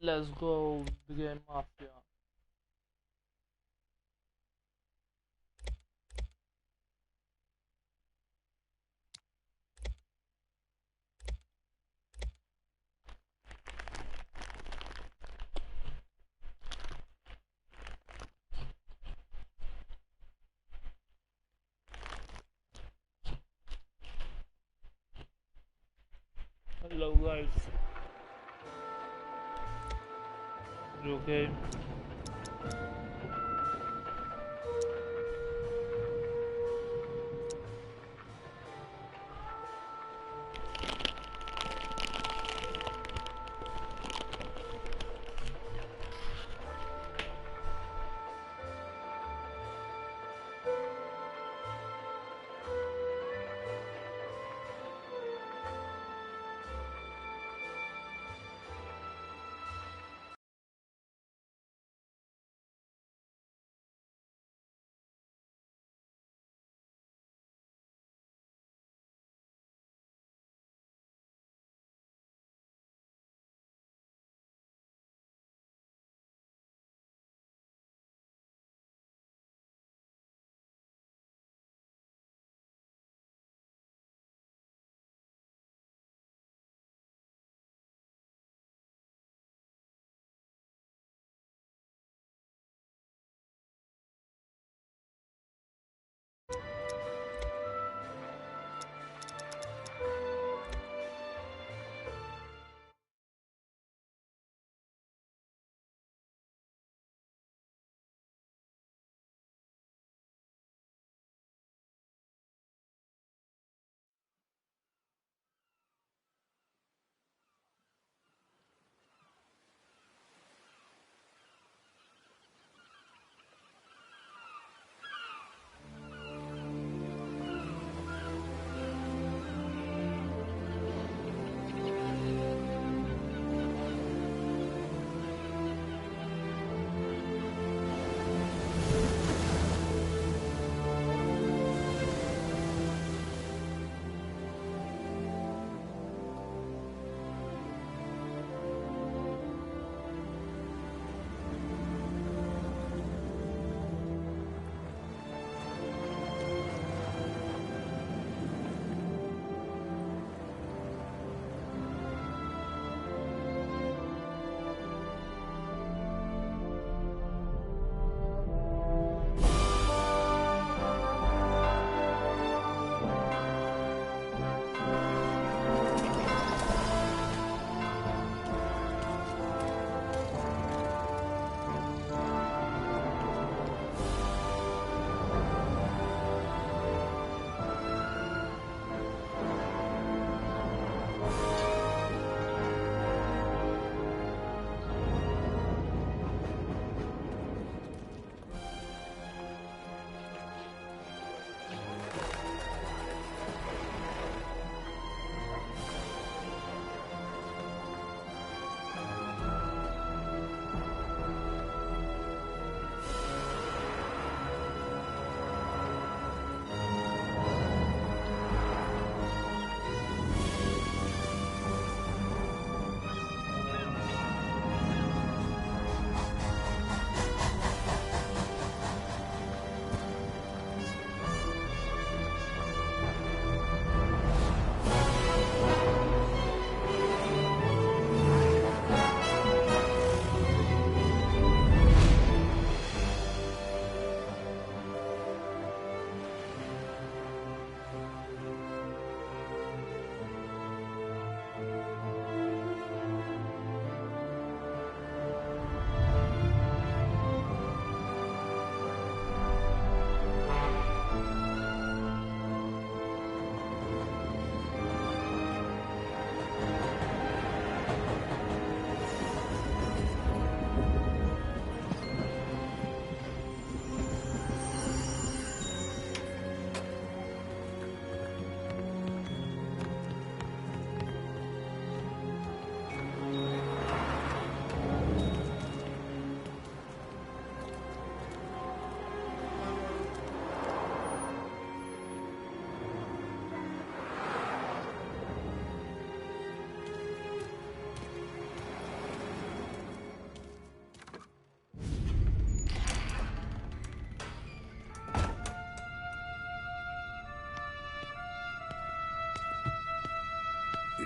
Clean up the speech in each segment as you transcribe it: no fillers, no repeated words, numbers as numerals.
Let's go begin Mafia. Hello guys. You okay?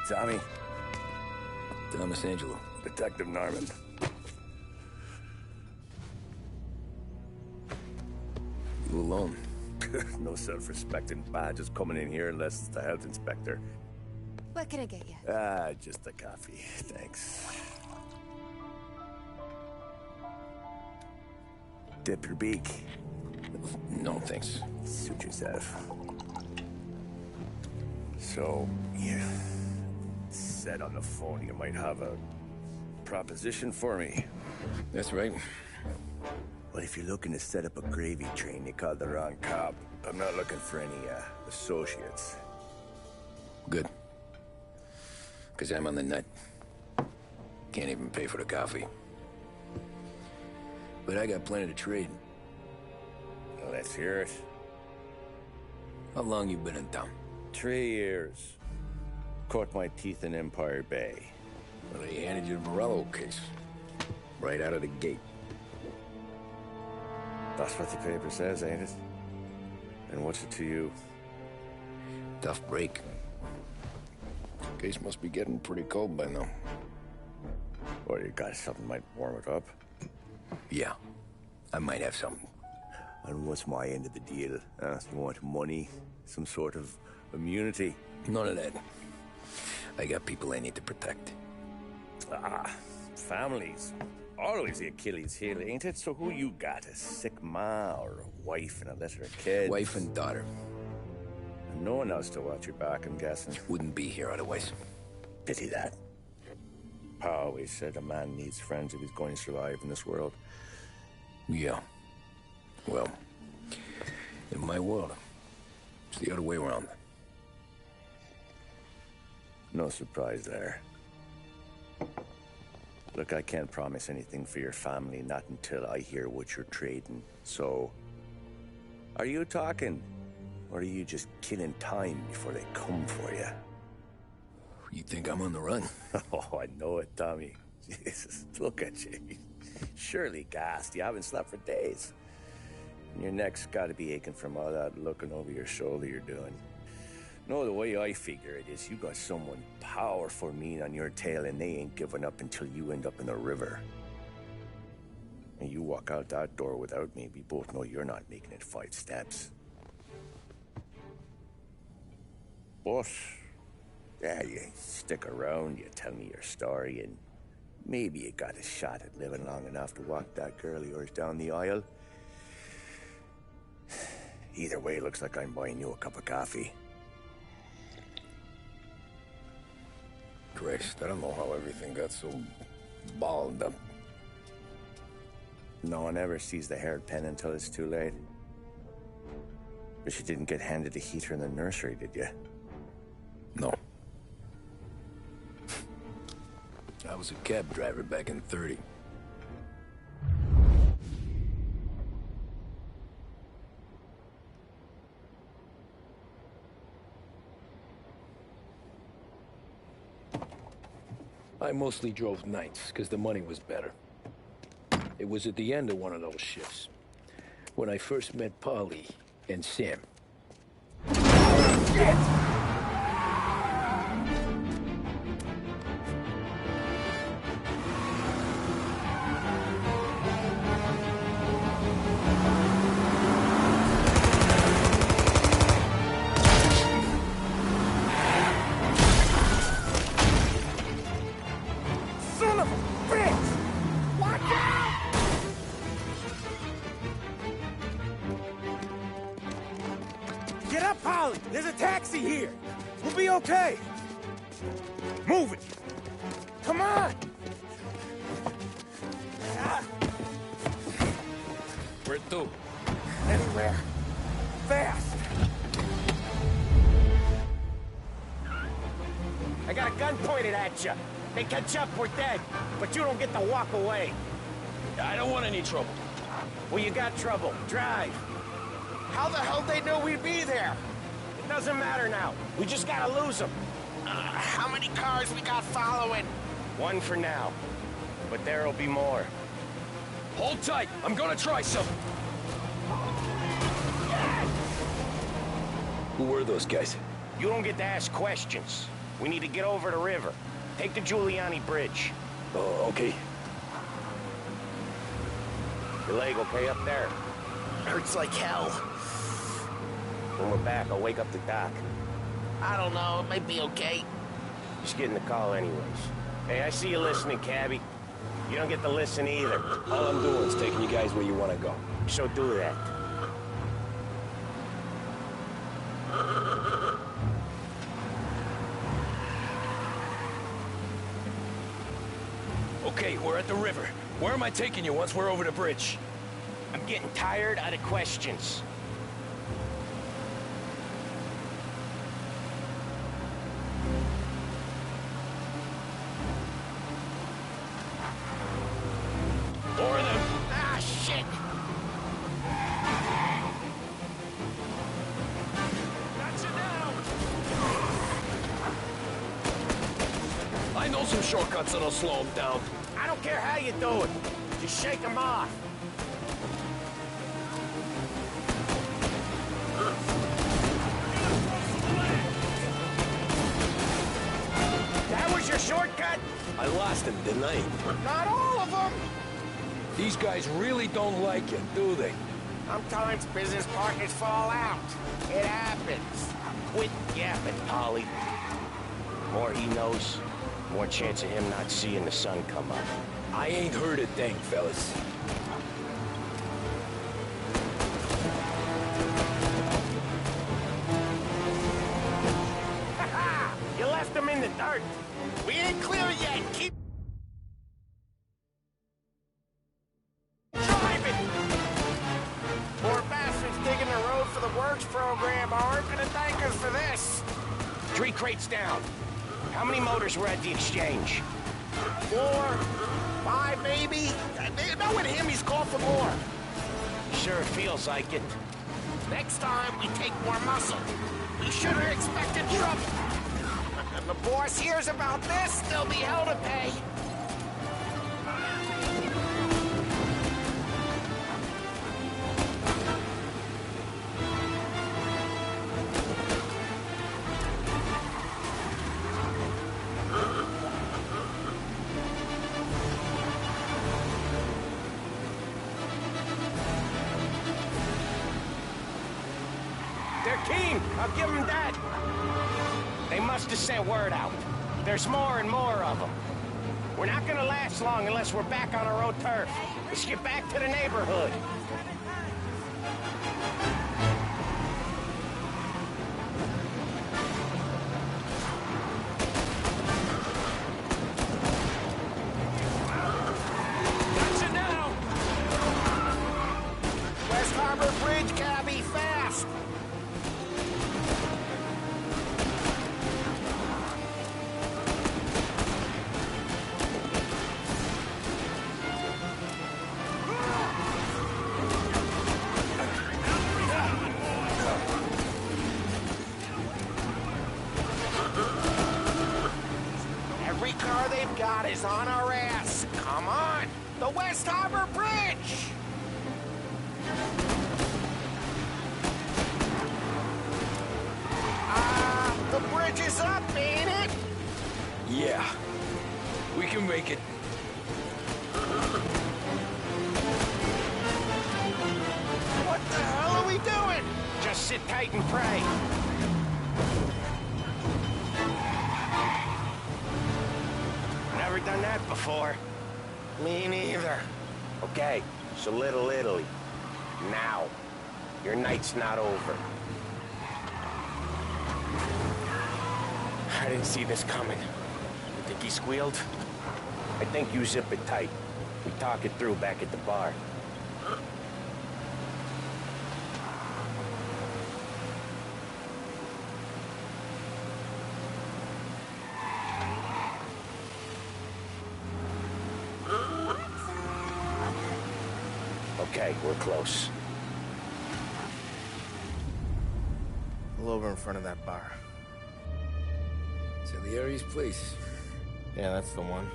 Tommy. Thomas Angelo. Detective Norman. You alone? No self-respecting badges coming in here unless it's the health inspector. What can I get you? Just a coffee. Thanks. Dip your beak. No, thanks. Suit yourself. So, you said on the phone you might have a proposition for me. That's right. Well, if you're looking to set up a gravy train, you called the wrong cop. I'm not looking for any, associates. Good. Because I'm on the nut. Can't even pay for the coffee. But I got plenty to trade. Well, let's hear it. How long you been in town? 3 years. Caught my teeth in Empire Bay. Well, they handed you the Morello case. Right out of the gate. That's what the paper says, ain't it? And what's it to you? Tough break. Case must be getting pretty cold by now. Or you got something might warm it up? Yeah. I might have something. And what's my end of the deal? You want money? Some sort of immunity? None of that. I got people I need to protect. Families. Always the Achilles heel, ain't it? So who you got? A sick ma or a wife and a litter of kids? Wife and daughter. And no one else to watch your back, I'm guessing. Wouldn't be here otherwise. Pity that. Pa always said a man needs friends if he's going to survive in this world. Yeah. Well, in my world, it's the other way around. No surprise there. Look, I can't promise anything for your family, not until I hear what you're trading. So, are you talking? Or are you just killing time before they come for you? You think I'm on the run? Oh, I know it, Tommy. Jesus, look at you. Surely gassed. You haven't slept for days. And your neck's got to be aching from all that looking over your shoulder you're doing. No, the way I figure it is you got someone powerful mean on your tail and they ain't giving up until you end up in the river. And you walk out that door without me, we both know you're not making it 5 steps. But, yeah, you stick around, you tell me your story, and maybe you got a shot at living long enough to walk that girl of yours down the aisle. Either way, it looks like I'm buying you a cup of coffee. Christ, I don't know how everything got so balled up. No one ever sees the haired pen until it's too late. But you didn't get handed a heater in the nursery, did you? No. I was a cab driver back in '30. I mostly drove nights, because the money was better. It was at the end of one of those shifts, when I first met Polly and Sam. Shit! Get up, Polly! There's a taxi here! We'll be okay! Move it! Come on! Where to? Anywhere. Fast! I got a gun pointed at you. They catch up, we're dead. But you don't get to walk away. I don't want any trouble. Well, you got trouble. Drive. How the hell they know we'd be there? It doesn't matter now. We just gotta lose them. How many cars we got following? One for now. But there'll be more. Hold tight. I'm gonna try something. Who were those guys? You don't get to ask questions. We need to get over the river. Take the Giuliani Bridge. Oh, okay. Your leg okay up there? Hurts like hell. When we're back, I'll wake up the doc. I don't know, it might be okay. Just getting the call anyways. Hey, I see you listening, cabbie. You don't get to listen either. All I'm doing is taking you guys where you want to go. So do that. Okay, we're at the river. Where am I taking you once we're over the bridge? I'm getting tired of the questions. Four of them. Ah, shit! Gotcha now. I know some shortcuts that'll slow them down. I don't care how you do it. Just shake them off. That was your shortcut? I lost him, didn't I? Not all of them. These guys really don't like you, do they? Sometimes business partners fall out. It happens. Quit yapping, Polly. More he knows, more chance of him not seeing the sun come up. I ain't heard a thing, fellas. Ha-ha! You left him in the dirt. We ain't clear yet. Keep driving. Poor bastards digging the road for the works program aren't gonna thank us for this. 3 crates down. How many motors were at the exchange? 4, 5 maybe. Knowing him, he's called for more. Sure feels like it. Next time, we take more muscle. We should have expected trouble. If the boss hears about this, there'll be hell to pay. They're keen. I'll give them that. They must have sent word out. There's more and more of them. We're not gonna last long unless we're back on our own turf. Let's get back to the neighborhood. Gotcha now. West Harbor Bridge, cabby, fast. Every car they've got is on our ass. Come on, the West Harbor Bridge. The bridge is up, ain't it? Yeah. We can make it. What the hell are we doing? Just sit tight and pray. Never done that before. Me neither. Okay, so Little Italy. Now. Your night's not over. I didn't see this coming. You think he squealed? I think you zip it tight. We talk it through back at the bar. Okay, we're close. Pull over in front of that bar. Salieri's place. Yeah, that's the one.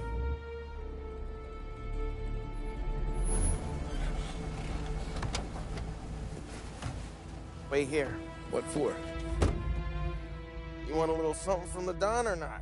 Wait here. What for? You want a little something from the Don or not?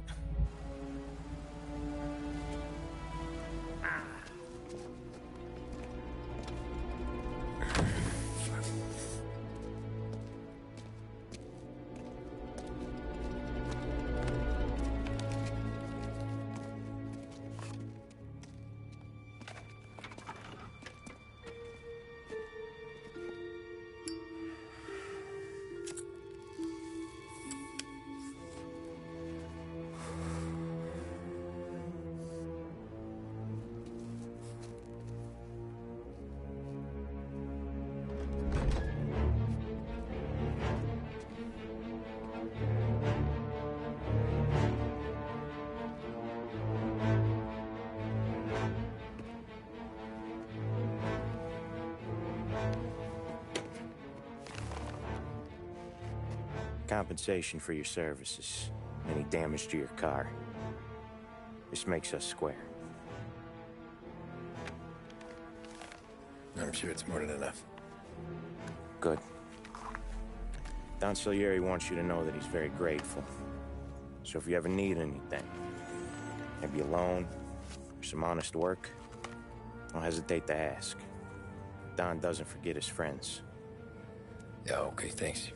Compensation for your services. Any damage to your car. This makes us square. I'm sure it's more than enough. Good. Don Salieri wants you to know that he's very grateful. So if you ever need anything, maybe a loan, or some honest work, don't hesitate to ask. Don doesn't forget his friends. Yeah, okay, thanks.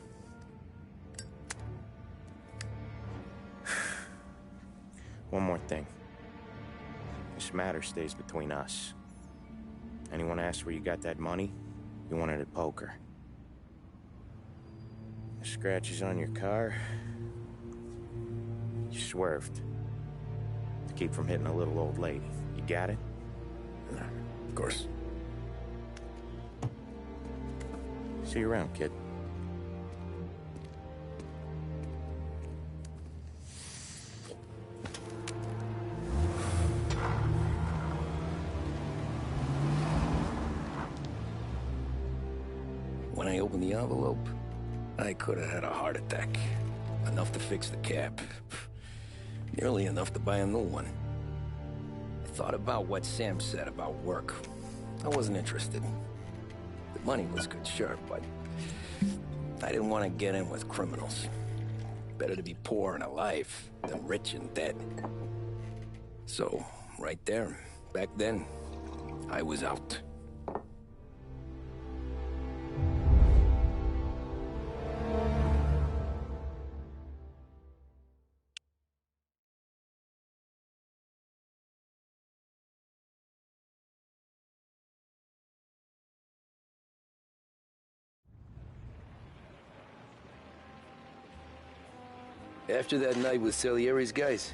One more thing. This matter stays between us. Anyone asks where you got that money, you won it at poker. The scratches on your car, you swerved. To keep from hitting a little old lady. You got it? Of course. See you around, kid. When I opened the envelope, I could have had a heart attack. Enough to fix the cap. Nearly enough to buy a new one. I thought about what Sam said about work. I wasn't interested. The money was good, sure, but I didn't want to get in with criminals. Better to be poor and alive than rich and dead. So, right there, back then, I was out. After that night with Salieri's guys,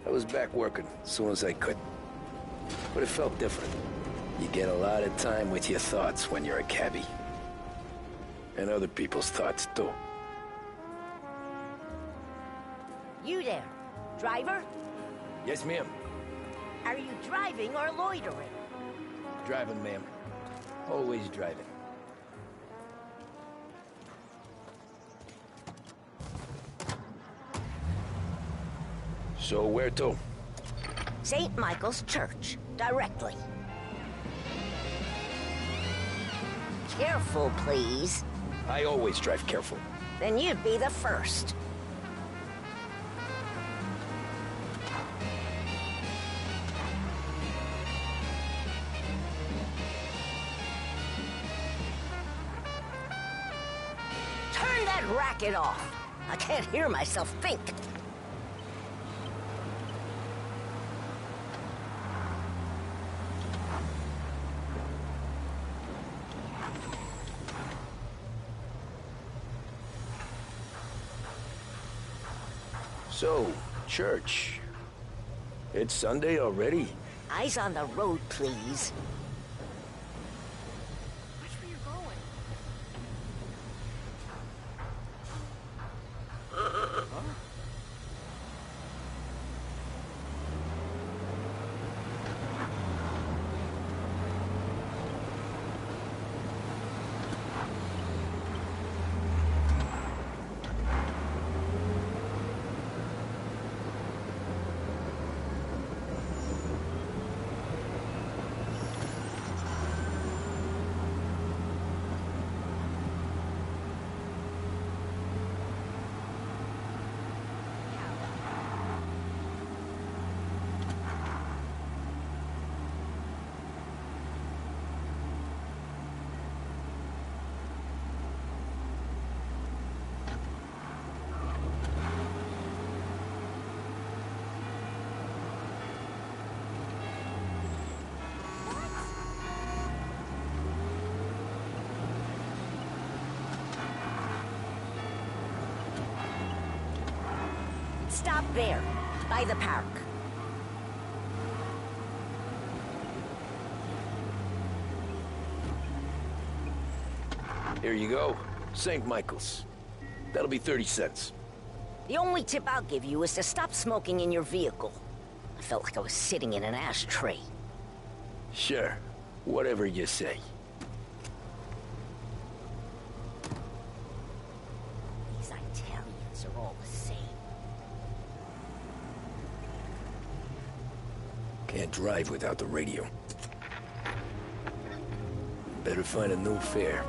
I was back working as soon as I could. But it felt different. You get a lot of time with your thoughts when you're a cabbie. And other people's thoughts, too. You there, driver? Yes, ma'am. Are you driving or loitering? Driving, ma'am. Always driving. So where to? St. Michael's Church, directly. Careful, please. I always drive careful. Then you'd be the first. Turn that racket off. I can't hear myself think. So, church. It's Sunday already? Eyes on the road, please. Watch where you're going. Pit stop there, by the park. Here you go. St. Michael's. That'll be 30 cents. The only tip I'll give you is to stop smoking in your vehicle. I felt like I was sitting in an ashtray. Sure. Whatever you say. These Italians are all the same. Can't drive without the radio. Better find a new fare.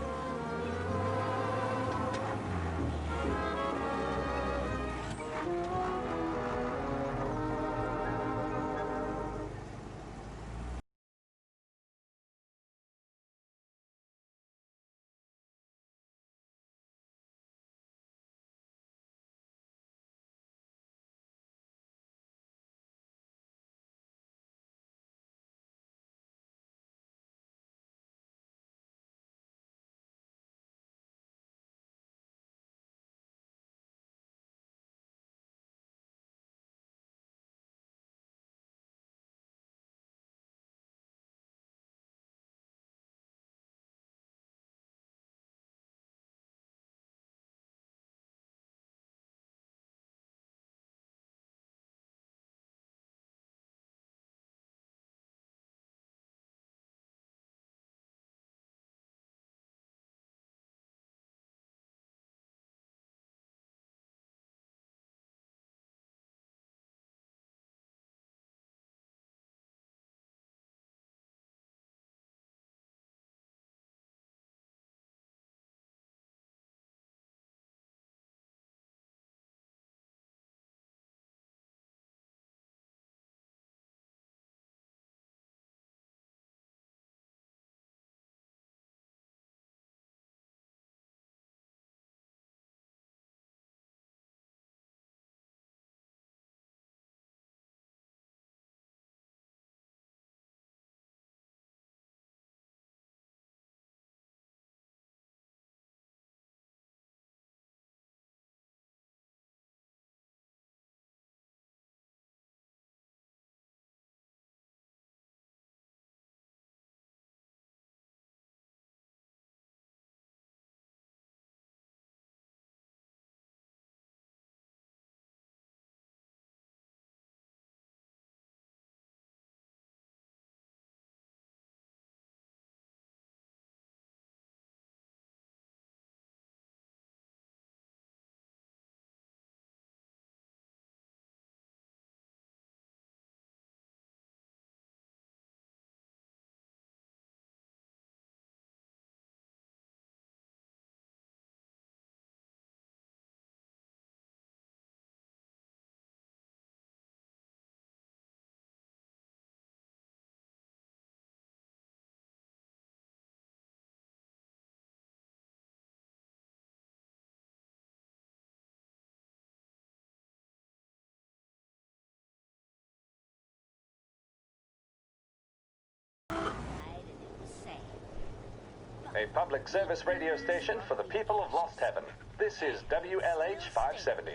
A public service radio station for the people of Lost Heaven. This is WLH 570.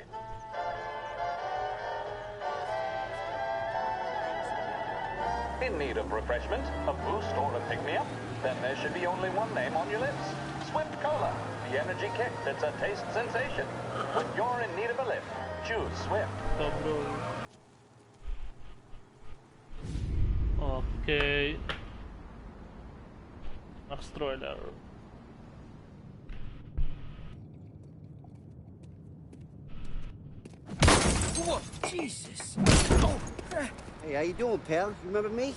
In need of refreshment, a boost or a pick-me-up? Then there should be only one name on your lips. Swift Cola, the energy kick that's a taste sensation. When you're in need of a lift, choose Swift. Okej. Nastrojer. Whoa, Jesus! Hey, how you doing, pal? You remember me?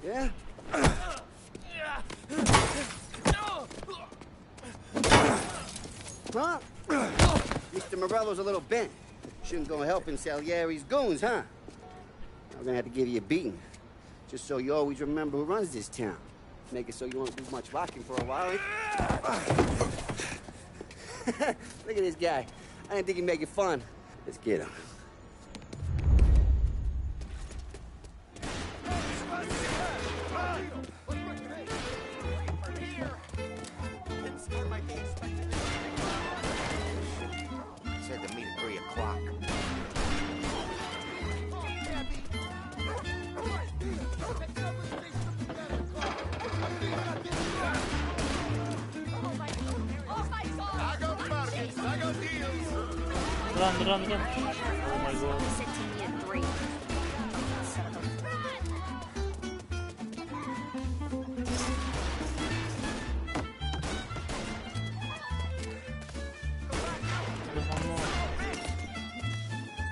Yeah? Huh? Mr. Morello's a little bent. Shouldn't go helping Salieri's goons, huh? I'm gonna have to give you a beating. Just so you always remember who runs this town. Make it so you won't do much rocking for a while. Look at this guy. I didn't think he'd make it fun. Let's get him. Said Run. Oh my god. He said to me at 3.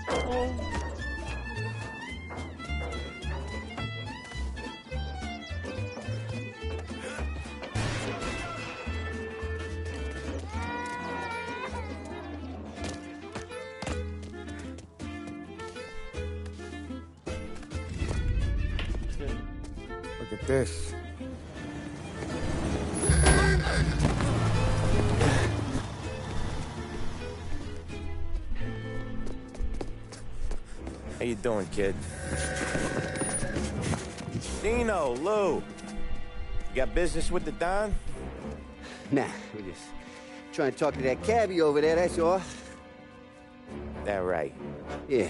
Oh. Look at this. How you doing, kid? Dino, Lou. You got business with the Don? Nah, we're just trying to talk to that cabbie over there, that's all. That right. Yeah.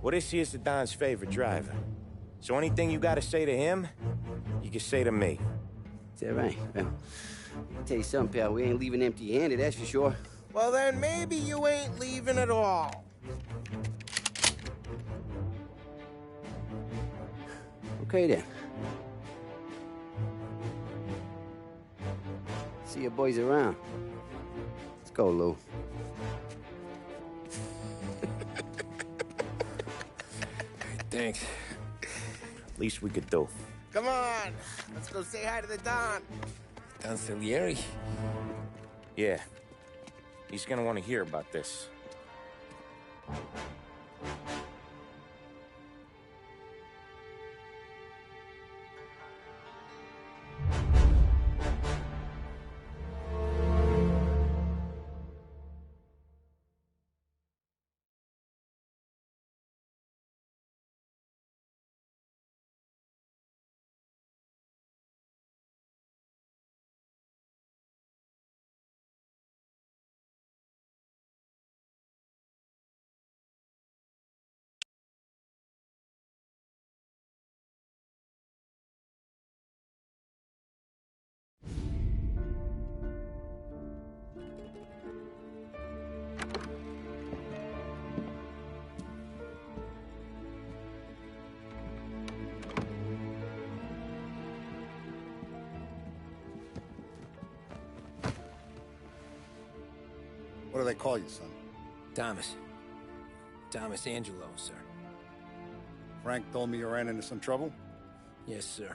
Well, this here's the Don's favorite driver. So anything you gotta say to him, you can say to me. Is that right? Well, I'll tell you something, pal. We ain't leaving empty-handed, that's for sure. Well, then maybe you ain't leaving at all. Okay, then. See your boys around. Let's go, Lou. Thanks. Least we could do. Come on, let's go say hi to the Don. Don Salieri? Yeah. He's gonna want to hear about this. What do they call you, son? Thomas. Thomas Angelo, sir. Frank told me you ran into some trouble? Yes, sir.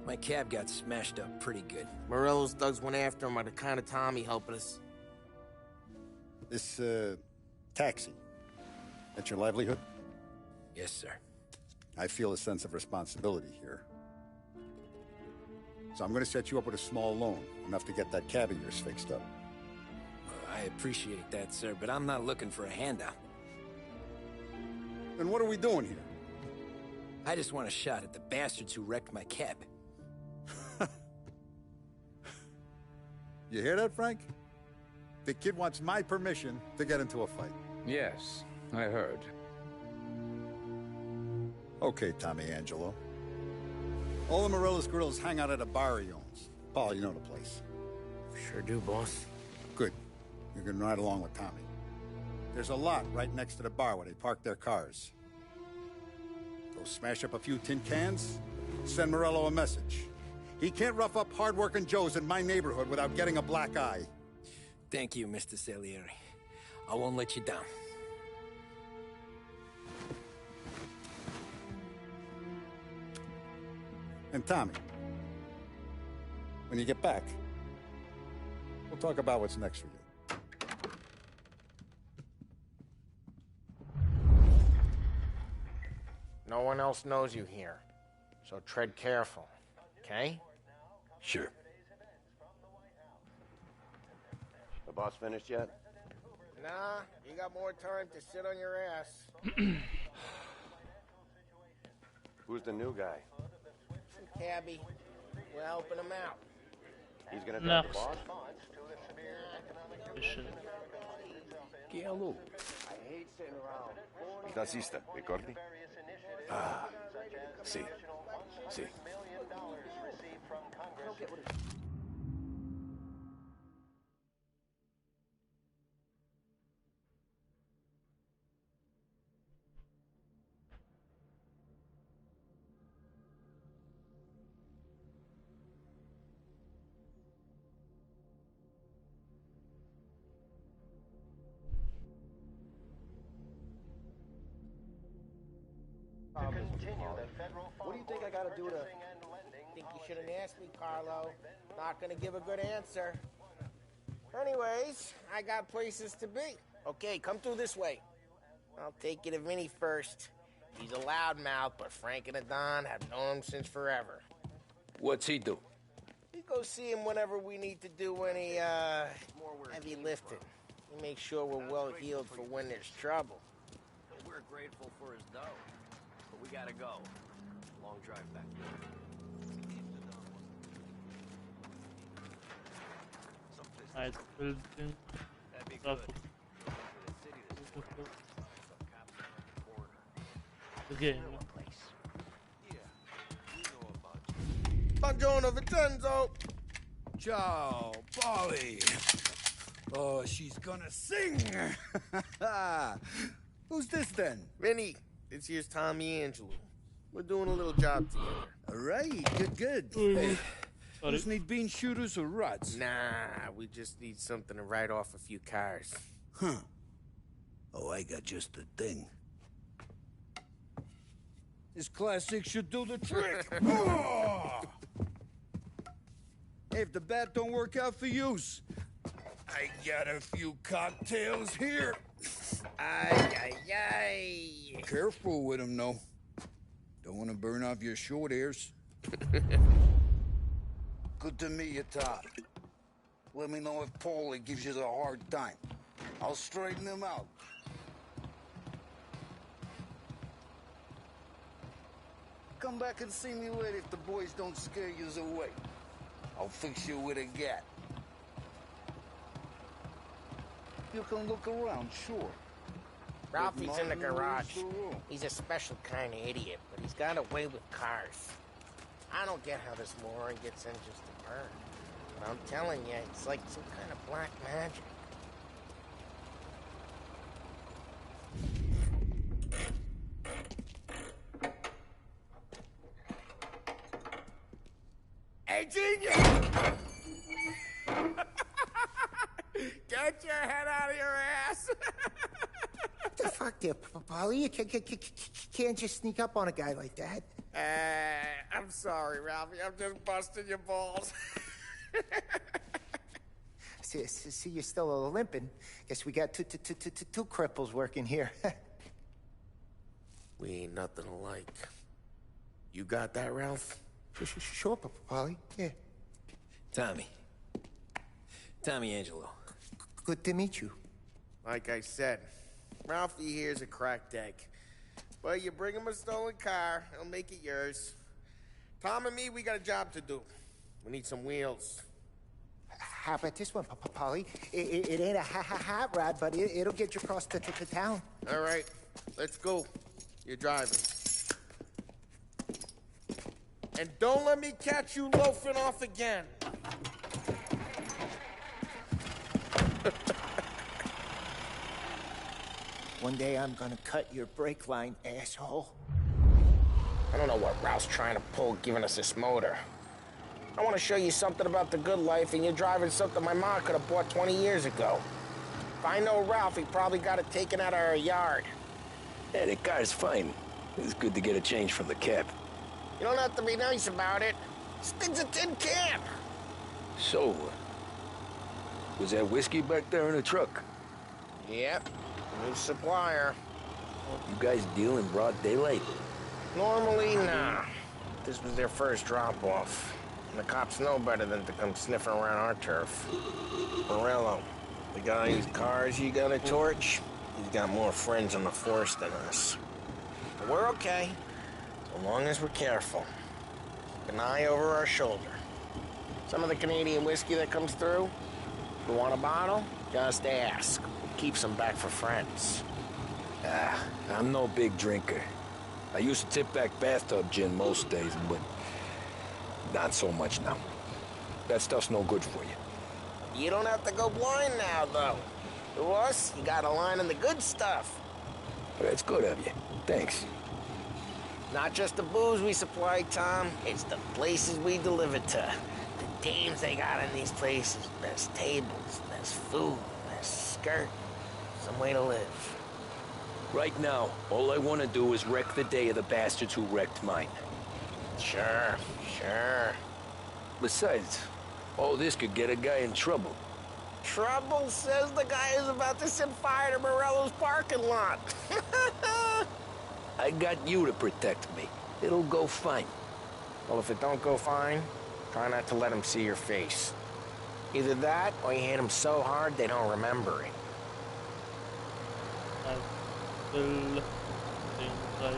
My cab got smashed up pretty good. Morello's thugs went after him on account of Tommy helping us. This, taxi. That's your livelihood? Yes, sir. I feel a sense of responsibility here. So I'm gonna set you up with a small loan, enough to get that cab of yours fixed up. I appreciate that, sir, but I'm not looking for a handout. Then what are we doing here? I just want a shot at the bastards who wrecked my cab. You hear that, Frank? The kid wants my permission to get into a fight. Yes, I heard. Okay, Tommy Angelo. All the Morello's girls hang out at a bar he owns. Paul, you know the place. Sure do, boss. Good. You can ride along with Tommy. There's a lot right next to the bar where they park their cars. Go smash up a few tin cans, send Morello a message. He can't rough up hard-working Joes in my neighborhood without getting a black eye. Thank you, Mr. Salieri. I won't let you down. And Tommy, when you get back, we'll talk about what's next for you. No one else knows you here, so tread careful, okay? Sure. The boss finished yet? Nah, you got more time to sit on your ass. Who's the new guy? Some cabbie. We're helping him out. He's gonna No. tell the boss? Hello. Il tassista, ricordi? Ah, sì, sì. What do you think I gotta do to... Think you shouldn't ask me, Carlo. Not gonna give a good answer. Anyways, I got places to be. Okay, come through this way. I'll take you to Vinny first. He's a loudmouth, but Frank and the Don have known him since forever. What's he do? We go see him whenever we need to do any, heavy lifting. We make sure we're well-heeled for when there's trouble. We're grateful for his dough, but we gotta go. Long drive back. Nice building. Stuff. Okay. Buongiorno, Vincenzo! Ciao, Polly. Oh, she's gonna sing. Who's this then? Vinny, this here's Tommy Angelo. We're doing a little job together. All right, good. Hey, just need bean shooters or rods? Nah, we just need something to write off a few cars. Huh. Oh, I got just the thing. This classic should do the trick. Oh! Hey, if the bat don't work out for use, I got a few cocktails here. Ay, ay, ay. Careful with them, though. Don't want to burn off your short hairs. Good to meet you, Todd. Let me know if Paulie gives you the hard time. I'll straighten him out. Come back and see me later if the boys don't scare you away. I'll fix you with a gat. You can look around, sure. Ralphie's in the garage. He's a special kind of idiot, but he's got a way with cars. I don't get how this moron gets in just to burn. But I'm telling you, it's like some kind of black magic. Hey, genius! Get your head out of your ass! What the fuck there, Polly? You can't just sneak up on a guy like that. I'm sorry, Ralphie. I'm just busting your balls. See, you're still limping. Guess we got two cripples working here. We ain't nothing alike. You got that, Ralph? Sure, Polly. Yeah. Tommy Angelo. Good to meet you. Like I said, Ralphie here's a cracked egg. Well, you bring him a stolen car, he'll make it yours. Tom and me, we got a job to do. We need some wheels. How about this one, Polly? It ain't a hot rod, but it'll get you across to town. All right, let's go. You're driving. And don't let me catch you loafing off again. One day I'm gonna cut your brake line, asshole. I don't know what Ralph's trying to pull giving us this motor. I want to show you something about the good life, and you're driving something my mom could have bought 20 years ago. If I know Ralph, he probably got it taken out of our yard. Yeah, that car's fine. It's good to get a change from the cap. You don't have to be nice about it. This thing's a tin can. So, was that whiskey back there in the truck? Yep, new supplier. You guys deal in broad daylight? Normally, nah. This was their first drop-off. And the cops know better than to come sniffing around our turf. Morello, the guy whose cars you got a torch, he's got more friends on the force than us. But we're okay, so long as we're careful. Keep an eye over our shoulder. Some of the Canadian whiskey that comes through, if you want a bottle, just ask. Keep some back for friends. I'm no big drinker. I used to tip back bathtub gin most days, but not so much now. That stuff's no good for you. You don't have to go blind now, though. To us, you got a line in the good stuff. That's good of you. Thanks. Not just the booze we supply, Tom. It's the places we deliver to. The dames they got in these places. Best tables, best food, best skirt. Some way to live. Right now, all I want to do is wreck the day of the bastards who wrecked mine. Sure, sure. Besides, all this could get a guy in trouble. Trouble says the guy is about to set fire to Morello's parking lot. I got you to protect me. It'll go fine. Well, if it don't go fine, try not to let him see your face. Either that, or you hit him so hard they don't remember it. I will think guys.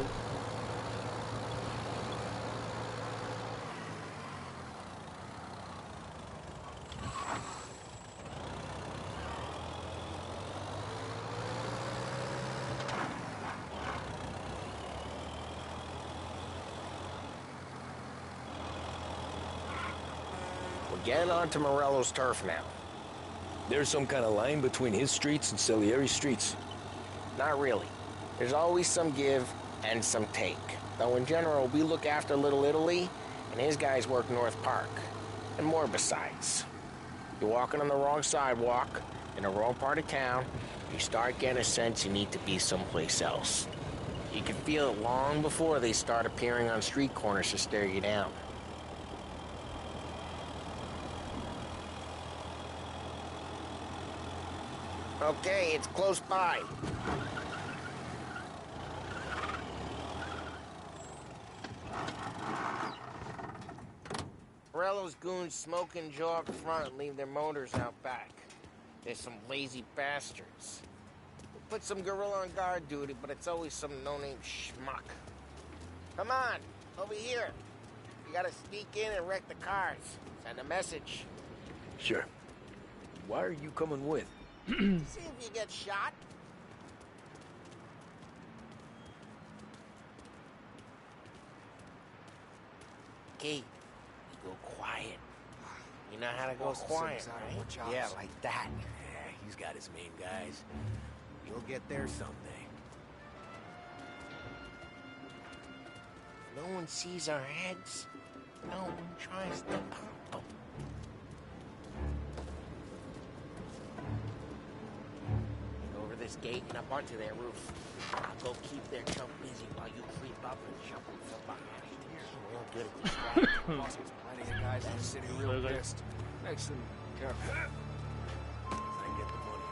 We're getting onto Morello's turf now. There's some kind of line between his streets and Salieri's streets. Not really. There's always some give and some take. Though in general, we look after Little Italy, and his guys work North Park. And more besides. You're walking on the wrong sidewalk, in the wrong part of town, you start getting a sense you need to be someplace else. You can feel it long before they start appearing on street corners to stare you down. Okay, it's close by. Morello's goons smoke and jaw up front and leave their motors out back. They're some lazy bastards. We put some gorilla on guard duty, but it's always some no-name schmuck. Come on, over here. You gotta sneak in and wreck the cars. Send a message. Sure. Why are you coming with? See if you get shot. Okay, you go quiet. You know how to go quiet, right? Yeah, like that. Yeah, he's got his main guys. You'll get there someday. No one sees our heads. No one tries to pop them. Over this gate and up onto their roof. I'll go keep their chump busy while you creep up and jump from behind. Real good at distracting. Boss gets plenty of guys in the city real pissed. Makes them careful. I get the money.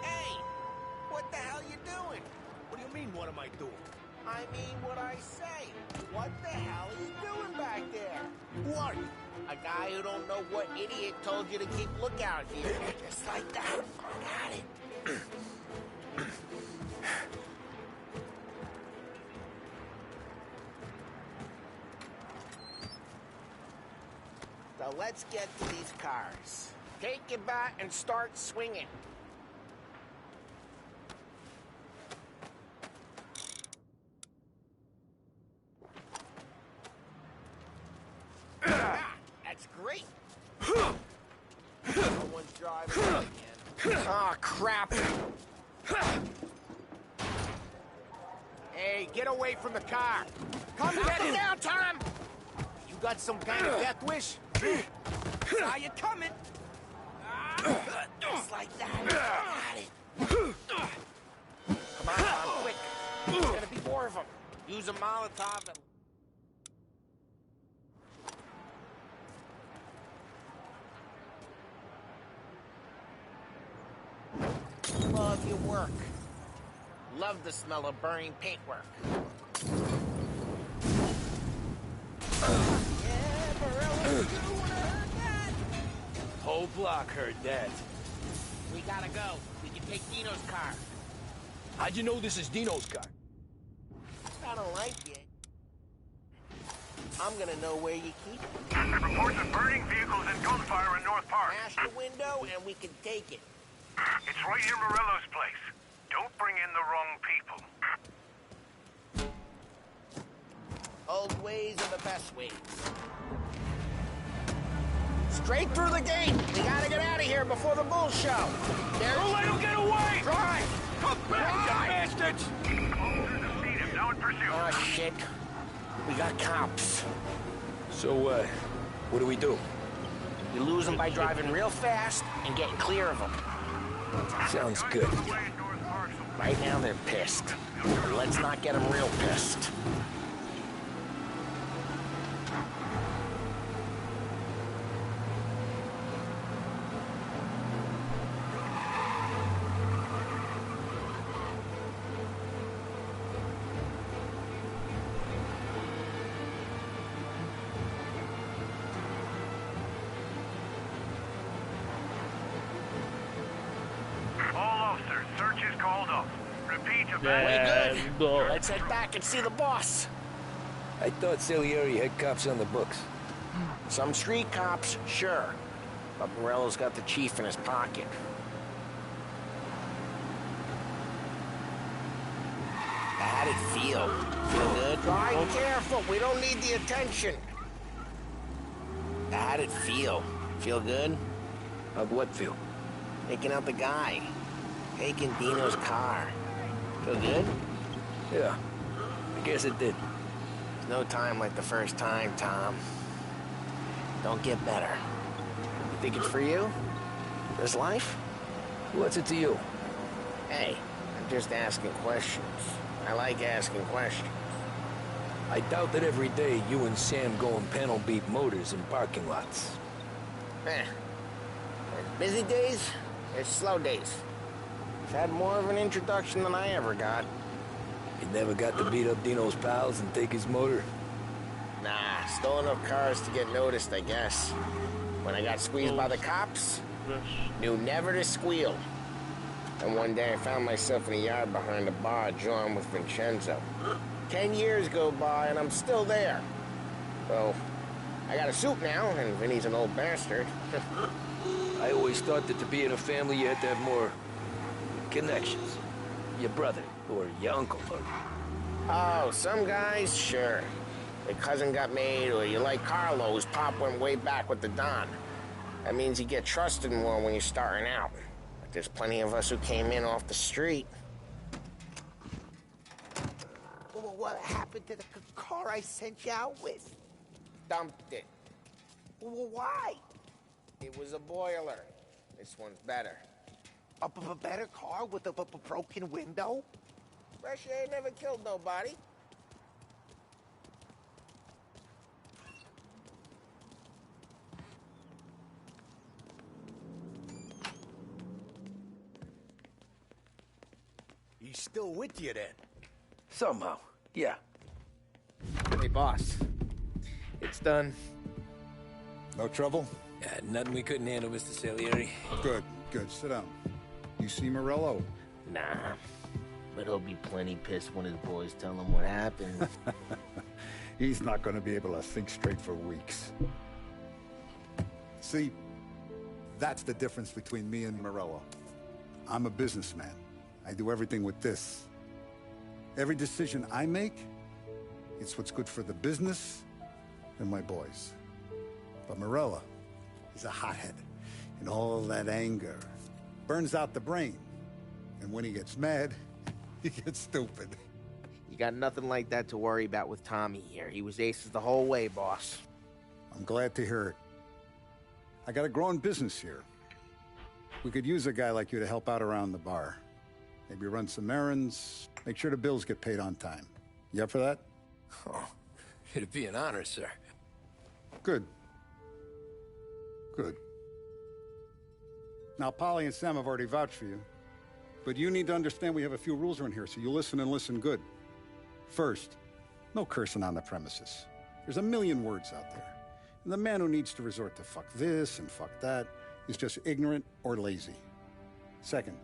Hey! What the hell you doing? What do you mean, what am I doing? I mean what I say. What the hell are you doing back there? Who are you? A guy who don't know what idiot told you to keep lookout here. Just like that. Got it. So let's get to these cars. Take your bat and start swinging. That's great. No one's driving again. Oh, crap. Hey, get away from the car. Come get him down, Tom. You got some kind of death wish? Saw you coming. Just like that. Got it. Come on, Tom, quick. There's gonna be more of them. Use a Molotov and... Love your work. Love the smell of burning paintwork. Yeah, Morello's good when I heard that. Whole block heard that. We gotta go. We can take Dino's car. How'd you know this is Dino's car? I don't like it. I'm gonna know where you keep it. Reports of burning vehicles and gunfire in North Park. Smash the window and we can take it. It's right near Morello's place. Don't bring in the wrong people. Old ways are the best ways. Straight through the gate! We gotta get out of here before the bulls show! Don't let him get away! Drive! Come back, you bastards! Officers have seen him, now in pursuit. Oh, shit. We got cops. So, what do we do? You lose them by driving real fast and getting clear of them. Sounds good. Right now they're pissed. But let's not get them real pissed. All officers, search is called off. Repeat, Yeah, we good. Let's head back and see the boss. I thought Salieri had cops on the books. Some street cops, sure. But Morello's got the chief in his pocket. How'd it feel? Feel good? Drive careful, we don't need the attention. How'd it feel? Feel good? How'd what feel? Taking out the guy. Taking Dino's car. Feel good? Yeah, I guess it did. There's no time like the first time, Tom. Don't get better. You think it's for you? This life? What's it to you? Hey, I'm just asking questions. I like asking questions. I doubt that every day you and Sam go and panel beat motors in parking lots. There's busy days, there's slow days. I've had more of an introduction than I ever got. You never got to beat up Dino's pals and take his motor? Nah, stole enough cars to get noticed, I guess. When I got squeezed by the cops, knew never to squeal. And one day I found myself in a yard behind a bar drawn with Vincenzo. 10 years go by and I'm still there. So, I got a suit now, and Vinny's an old bastard. I always thought that to be in a family you had to have more connections. Your brother, or your uncle, or... Oh, some guys, sure. Your cousin got made, or you like Carlo's pop went way back with the Don. That means you get trusted more when you're starting out. But there's plenty of us who came in off the street. Well, what happened to the car I sent you out with? Dumped it. Well, why? It was a boiler. This one's better. A better car with a broken window? Fresh air never killed nobody. He's still with you then? Somehow, yeah. Hey, boss. It's done. No trouble? Yeah, nothing we couldn't handle, Mr. Salieri. Good, good. Sit down. You see Morello? Nah. But he'll be plenty pissed when his boys tell him what happened. He's not going to be able to think straight for weeks. See, that's the difference between me and Morello. I'm a businessman. I do everything with this. Every decision I make, it's what's good for the business and my boys. But Morello, he's a hothead. And all that anger burns out the brain. And when he gets mad, he gets stupid. You got nothing like that to worry about with Tommy here. He was aces the whole way, boss. I'm glad to hear it. I got a growing business here. We could use a guy like you to help out around the bar. Maybe run some errands, make sure the bills get paid on time. You up for that? Oh, it'd be an honor, sir. Good. Good. Now, Polly and Sam have already vouched for you. But you need to understand we have a few rules around here, so you listen and listen good. First, no cursing on the premises. There's a million words out there. And the man who needs to resort to fuck this and fuck that is just ignorant or lazy. Second,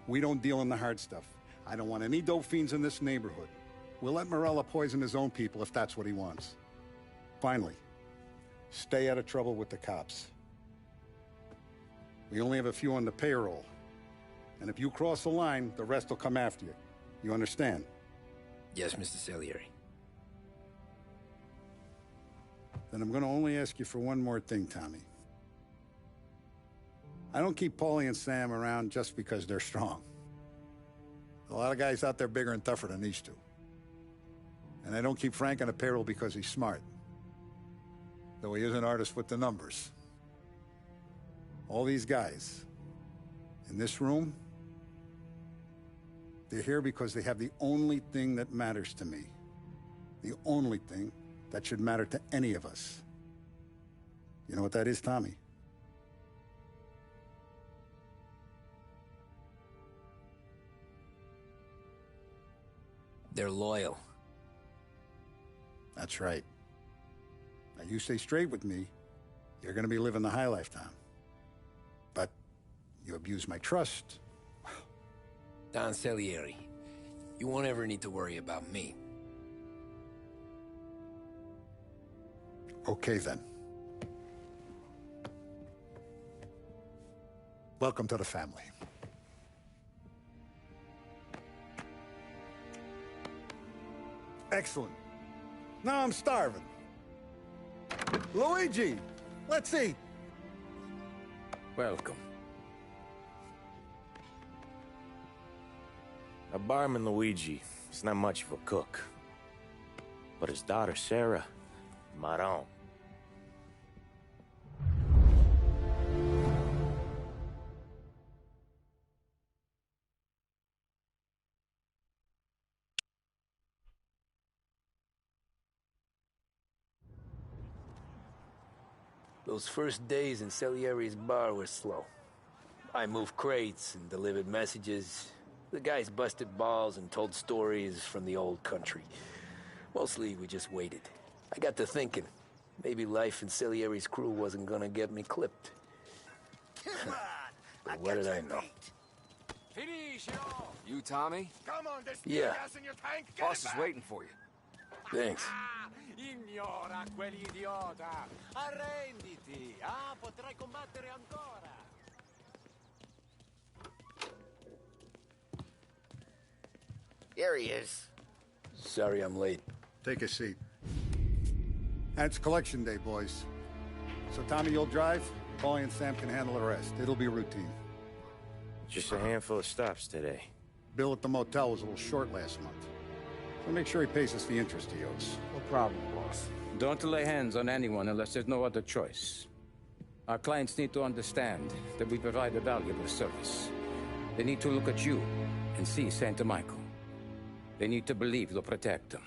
we don't deal in the hard stuff. I don't want any dope fiends in this neighborhood. We'll let Morello poison his own people if that's what he wants. Finally, stay out of trouble with the cops. We only have a few on the payroll. And if you cross the line, the rest will come after you. You understand? Yes, Mr. Salieri. Then I'm going to only ask you for one more thing, Tommy. I don't keep Paulie and Sam around just because they're strong. A lot of guys out there bigger and tougher than these two. And I don't keep Frank on a payroll because he's smart. Though he is an artist with the numbers. All these guys, In this room, they're here because they have the only thing that matters to me. The only thing that should matter to any of us. You know what that is, Tommy? They're loyal. That's right. Now, you stay straight with me, you're gonna be living the high life, Tom. But you abuse my trust. Don Salieri, you won't ever need to worry about me. Okay, then. Welcome to the family. Excellent. Now I'm starving. Luigi, let's eat. Welcome. A barman Luigi is not much of a cook. But his daughter Sarah, Maron. Those first days in Salieri's bar were slow. I moved crates and delivered messages. The guys busted balls and told stories from the old country. Mostly, we just waited. I got to thinking, maybe life in Salieri's crew wasn't gonna get me clipped. But what did I know? You, Tommy? Come on, there's Yeah. gas in your tank. Get Boss it is back. waiting for you. Thanks. Ignora quell'idiota! Arrenditi! Ah, potrai combattere ancora! Here he is. Sorry I'm late. Take a seat. And it's collection day, boys. So Tommy, you'll drive. Paulie and Sam can handle the rest. It'll be routine. Just a handful of stops today. Bill at the motel was a little short last month. So make sure he pays us the interest he owes. No problem, boss. Don't lay hands on anyone unless there's no other choice. Our clients need to understand that we provide a valuable service. They need to look at you and see Santa Michael. They need to believe you'll protect them.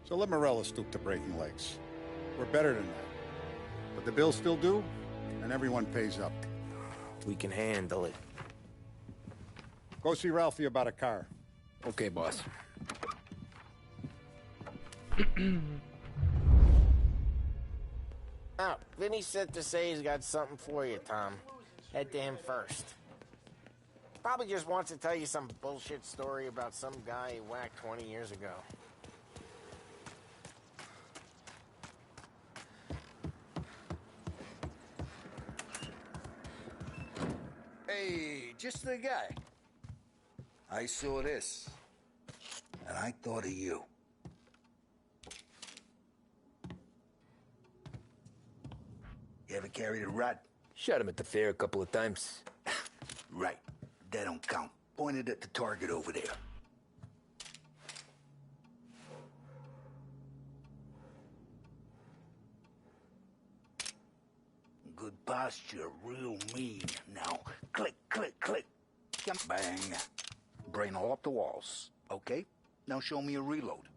So let Morella stoop to breaking legs. We're better than that. But the bill's still due, and everyone pays up. We can handle it. Go see Ralphie about a car. Okay, boss. Oh, Vinny said to say he's got something for you, Tom. Head to him first. Probably just wants to tell you some bullshit story about some guy he whacked 20 years ago. Hey, just the guy. I saw this, and I thought of you. You ever carried a rat? Shot him at the fair a couple of times. Right. That don't count. Pointed at the target over there. Good posture, real mean. Now, click, click, click. Bang. Brain all up the walls. Okay? Now show me a reload.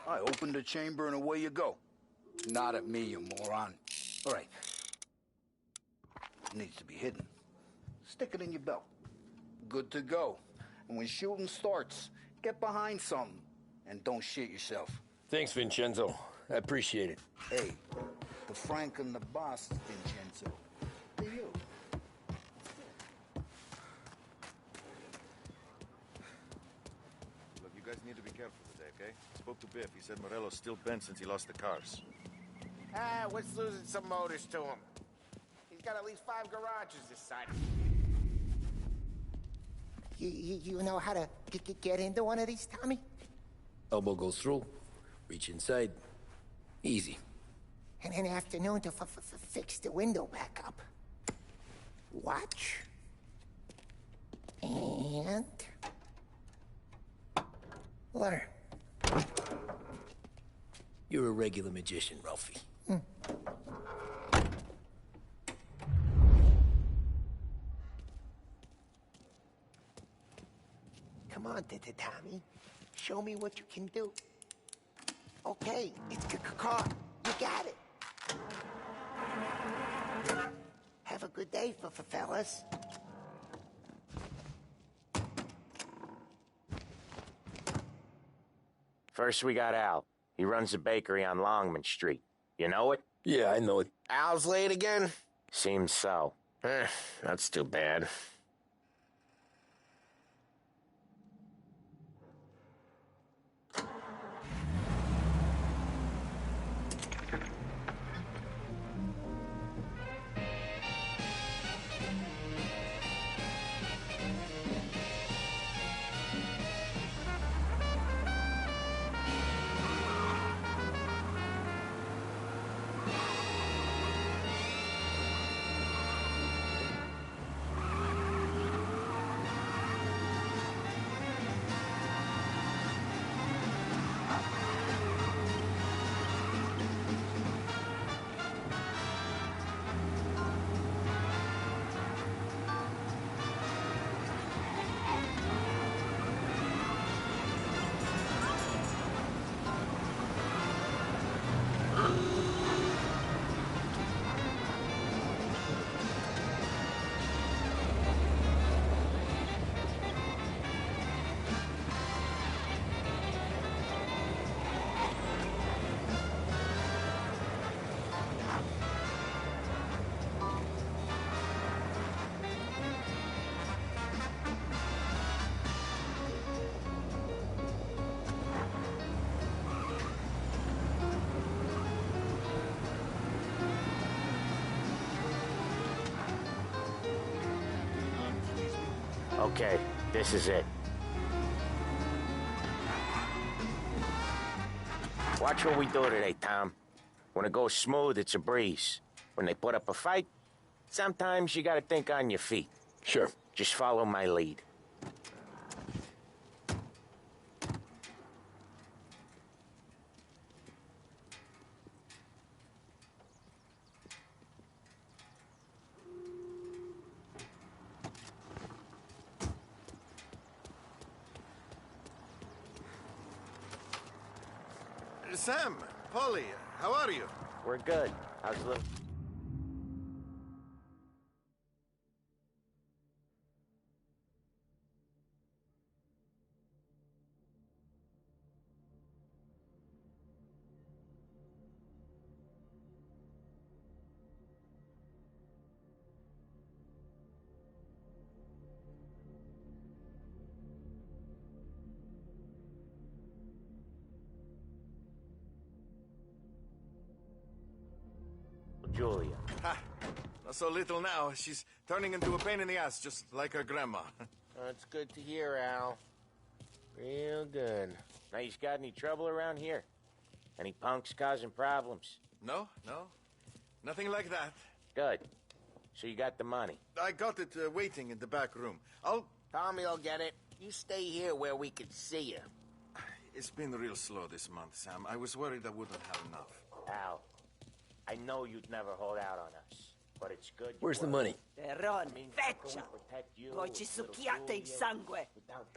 I opened the chamber and away you go. Not at me, you moron. All right. Needs to be hidden. Stick it in your belt. Good to go. And when shooting starts, get behind something. And don't shit yourself. Thanks, Vincenzo. I appreciate it. Hey, the Frank and the boss, Vincenzo. To you. Look, you guys need to be careful today, okay? Spoke to Biff. He said Morello's still bent since he lost the cars. Ah, what's losing some motors to him? He's got at least 5 garages this side. You know how to get into one of these, Tommy? Elbow goes through. Reach inside. Easy. And an afternoon to fix the window back up. Watch. And... learn. You're a regular magician, Ralphie. Come on, Tommy. Show me what you can do. Okay, it's car. You got it. Have a good day, fellas. First, we got Al. He runs a bakery on Longman Street. You know it? Yeah, I know it. Al's late again? Seems so. That's too bad. Okay, this is it. Watch what we do today, Tom. When it goes smooth, it's a breeze. When they put up a fight, sometimes you gotta think on your feet. Sure. Just follow my lead. Sam, Polly, how are you? We're good. How's the little... Julia. Ha! Not so little now. She's turning into a pain in the ass, just like her grandma. That's good to hear, Al. Real good. Now, you got any trouble around here? Any punks causing problems? No. Nothing like that. Good. So you got the money? I got it waiting in the back room. Tommy'll get it. You stay here where we can see you. It's been real slow this month, Sam. I was worried I wouldn't have enough. Al, I know you'd never hold out on us, but it's good. Where's the money? Terron, feccia! Poi ci succhiate il sangue!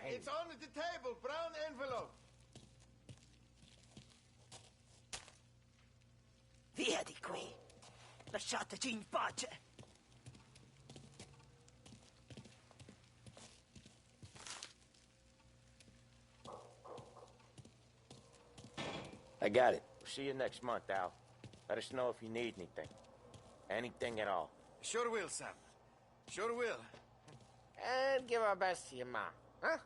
It's on the table, brown envelope. Via di qui! Lasciateci in pace! I got it. See you next month, Al. Let us know if you need anything. Anything at all. Sure will, Sam. Sure will. And give our best to your mom, huh?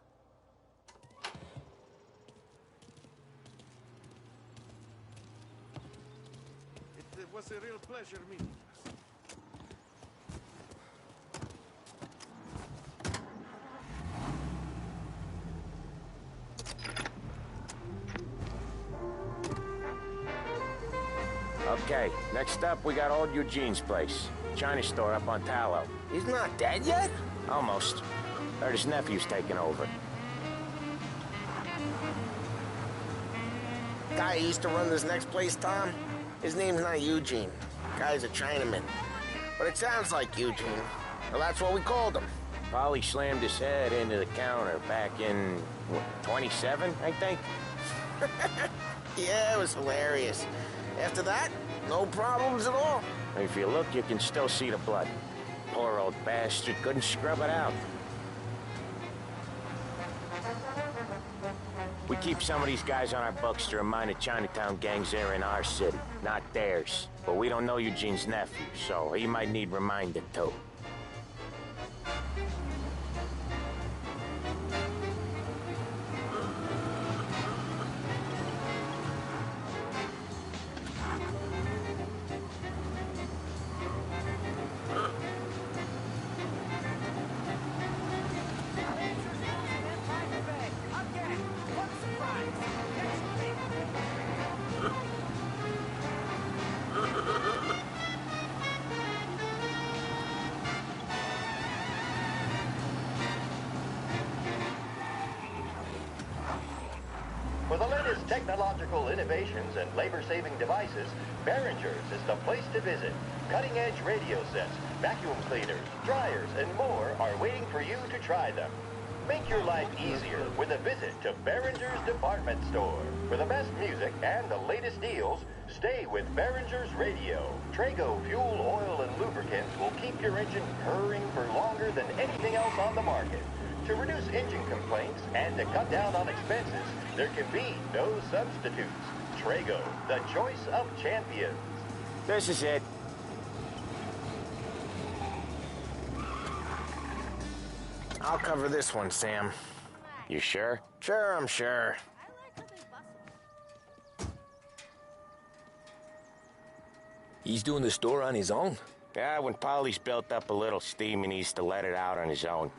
It was a real pleasure meeting you. Okay, next up, we got old Eugene's place. China store up on Tallow. He's not dead yet? Almost. Heard his nephew's taking over. Guy who used to run this next place, Tom, his name's not Eugene. Guy's a Chinaman. But it sounds like Eugene. Well, that's what we called him. Polly slammed his head into the counter back in, what, 27, I think? Yeah, it was hilarious. After that, no problems at all. If you look, you can still see the blood. Poor old bastard couldn't scrub it out. We keep some of these guys on our books to remind the Chinatown gangs they're in our city, not theirs. But we don't know Eugene's nephew, so he might need reminding too. For the latest technological innovations and labor-saving devices, Behringer's is the place to visit. Cutting-edge radio sets, vacuum cleaners, dryers, and more are waiting for you to try them. Make your life easier with a visit to Behringer's department store. For the best music and the latest deals, stay with Behringer's Radio. Trago fuel, oil, and lubricants will keep your engine purring for longer than anything else on the market. To reduce engine complaints and to cut down on expenses, there can be no substitutes. Trago, the choice of champions. This is it. I'll cover this one, Sam. You sure? Sure, I'm sure. He's doing the store on his own? Yeah, when Polly's built up a little steam, he needs to let it out on his own.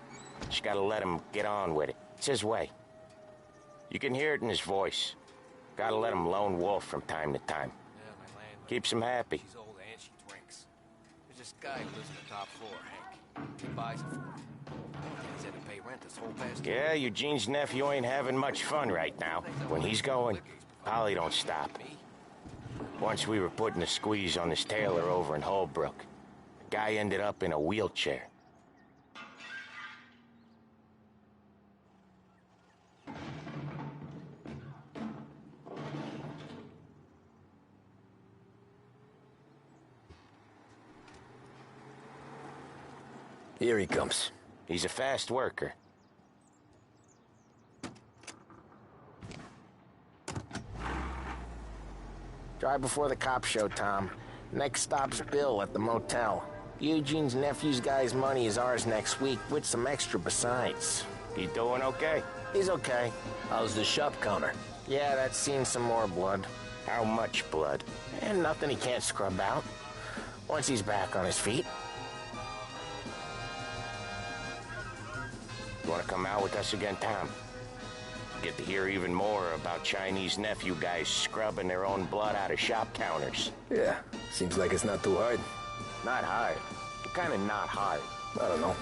Just gotta let him get on with it. It's his way. You can hear it in his voice. Gotta let him lone wolf from time to time. Yeah, my landlady. Keeps him happy. She's old and she drinks. There's this guy who lives on the top floor, Hank. He buys it for him. He's had to pay rent this whole past year. Yeah, Eugene's nephew ain't having much fun right now. When he's going, Polly don't stop. Once we were putting a squeeze on this tailor over in Holbrook. The guy ended up in a wheelchair. Here he comes. He's a fast worker. Drive before the cops show, Tom. Next stop's Bill at the motel. Eugene's nephew's guy's money is ours next week, with some extra besides. He doing okay? He's okay. How's the shop counter? Yeah, that's seen some more blood. How much blood? And nothing he can't scrub out. Once he's back on his feet. You want to come out with us again, Tom? Get to hear even more about Chinese nephew guys scrubbing their own blood out of shop counters. Yeah, seems like it's not too hard. Not hard. Kind of not hard. I don't know.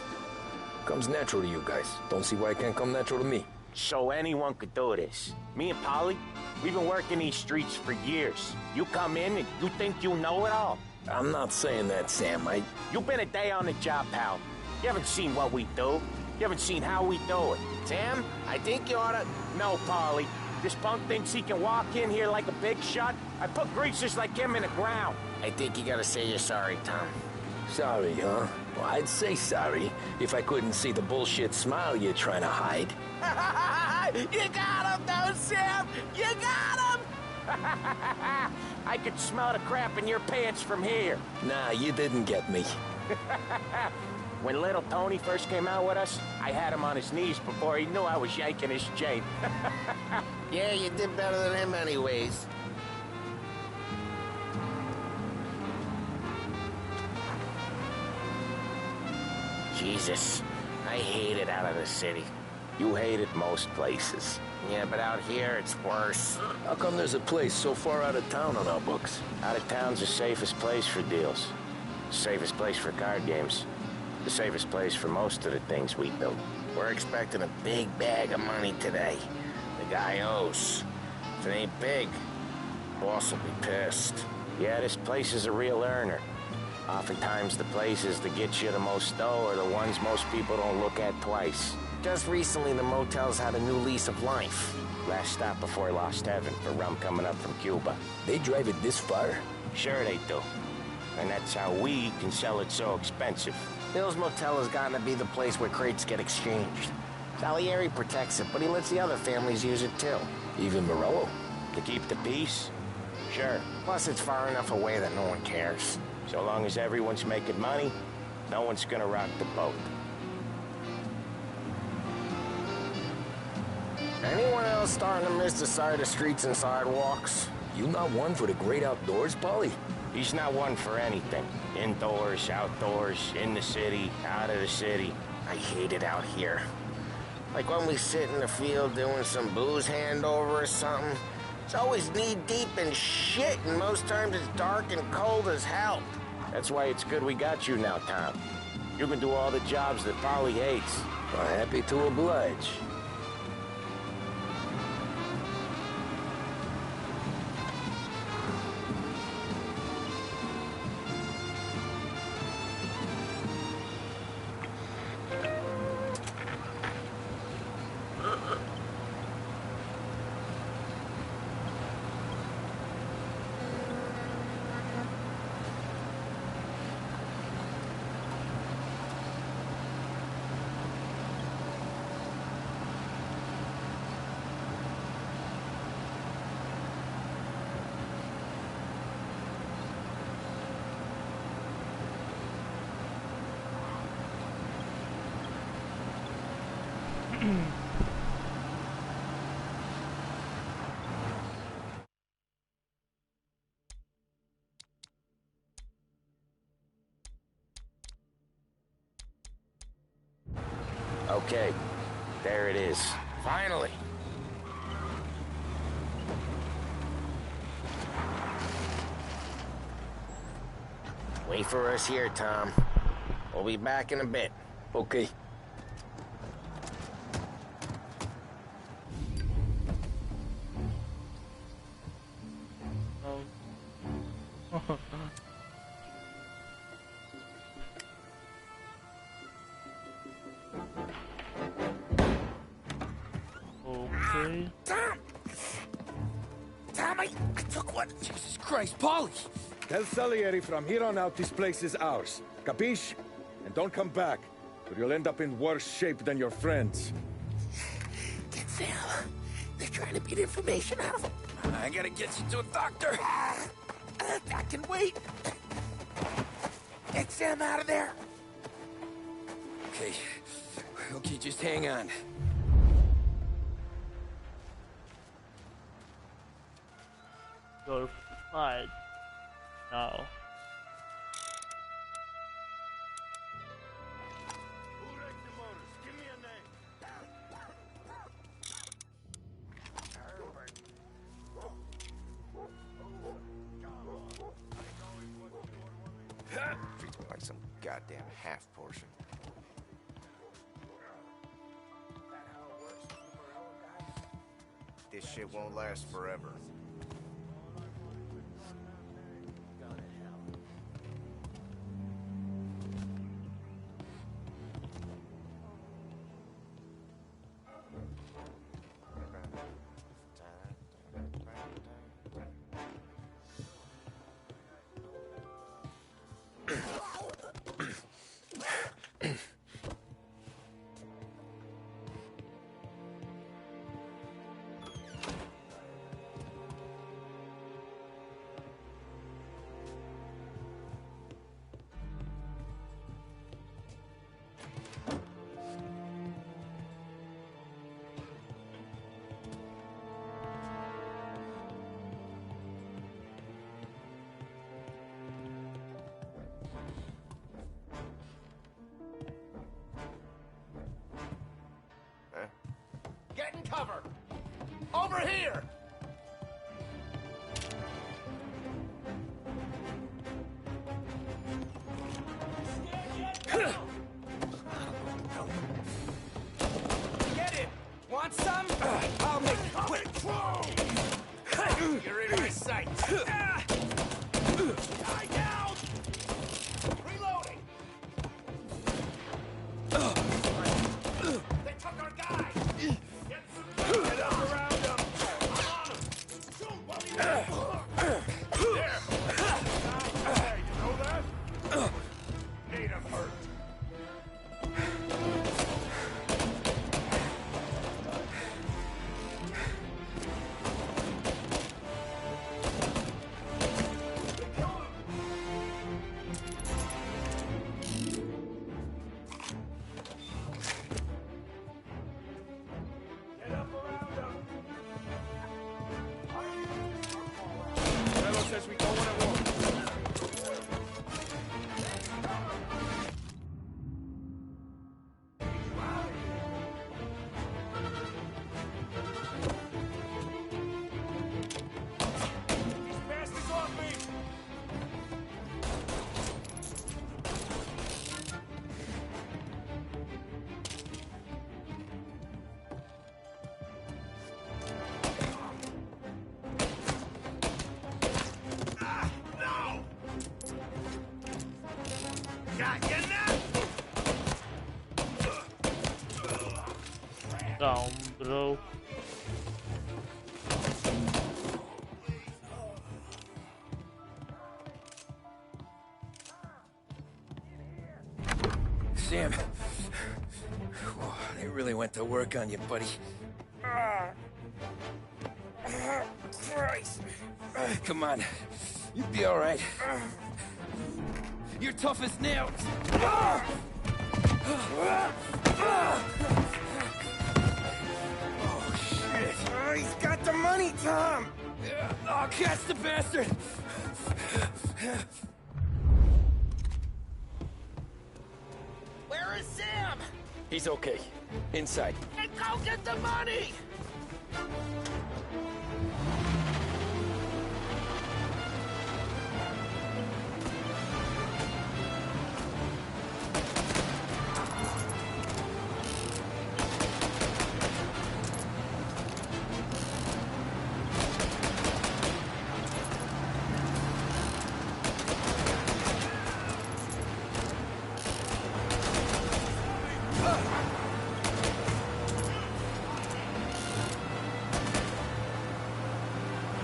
Comes natural to you guys. Don't see why it can't come natural to me. So anyone could do this. Me and Polly, we've been working these streets for years. You come in and you think you know it all. I'm not saying that, Sam. You've been a day on the job, pal. You haven't seen what we do. You haven't seen how we do it. Sam, I think you oughta... No, Polly. This punk thinks he can walk in here like a big shot. I put greasers like him in the ground. I think you gotta say you're sorry, Tom. Sorry, huh? Well, I'd say sorry if I couldn't see the bullshit smile you're trying to hide. You got him, though, Sam! You got him! I could smell the crap in your pants from here. Nah, you didn't get me. When little Tony first came out with us, I had him on his knees before he knew I was yanking his chain. Yeah, you did better than him anyways. Jesus, I hate it out of the city. You hate it most places. Yeah, but out here, it's worse. How come there's a place so far out of town on our books? Out of town's the safest place for deals. Safest place for card games. The safest place for most of the things we do. We're expecting a big bag of money today. The guy owes. If it ain't big, boss will be pissed. Yeah, this place is a real earner. Oftentimes the places that get you the most dough are the ones most people don't look at twice. Just recently, the motel's had a new lease of life. Last stop before Lost Heaven for rum coming up from Cuba. They drive it this far? Sure they do. And that's how we can sell it so expensive. Hill's Motel has gotten to be the place where crates get exchanged. Salieri protects it, but he lets the other families use it too. Even Morello? To keep the peace? Sure. Plus, it's far enough away that no one cares. So long as everyone's making money, no one's gonna rock the boat. Anyone else starting to miss the sight of streets and sidewalks? You not one for the great outdoors, Polly? He's not one for anything. Indoors, outdoors, in the city, out of the city. I hate it out here. Like when we sit in the field doing some booze handover or something. It's always knee-deep in shit, and most times it's dark and cold as hell. That's why it's good we got you now, Tom. You can do all the jobs that Polly hates. Well, happy to oblige. Okay, there it is. Finally. Wait for us here, Tom. We'll be back in a bit. Okay. Okay. Tom! Tom, I took one. Jesus Christ, Polly! Tell Salieri from here on out this place is ours. Capiche? And don't come back, or you'll end up in worse shape than your friends. Get Sam. They're trying to beat information out of him. I gotta get you to a doctor. I can wait. Get Sam out of there. Okay. Okay, just hang on. Go fight now. Treats me like some goddamn half portion. This shit won't last forever. Over here! Get it! Want some? I'll make it quick. You're in my sight. Die down! Reloading! They took our guy! Get up around him! I'm on him! Shoot while he's there! Hey, you know that? Need him hurt. Says we go when it won't. These bastards off me! Got you now! Down, bro. Sam. Whoa, they really went to work on you, buddy. Christ. Come on. You'll be all right. You're tough as nails. Oh, shit. He's got the money, Tom. Oh, catch the bastard. Where is Sam? He's okay. Inside. And go get the money!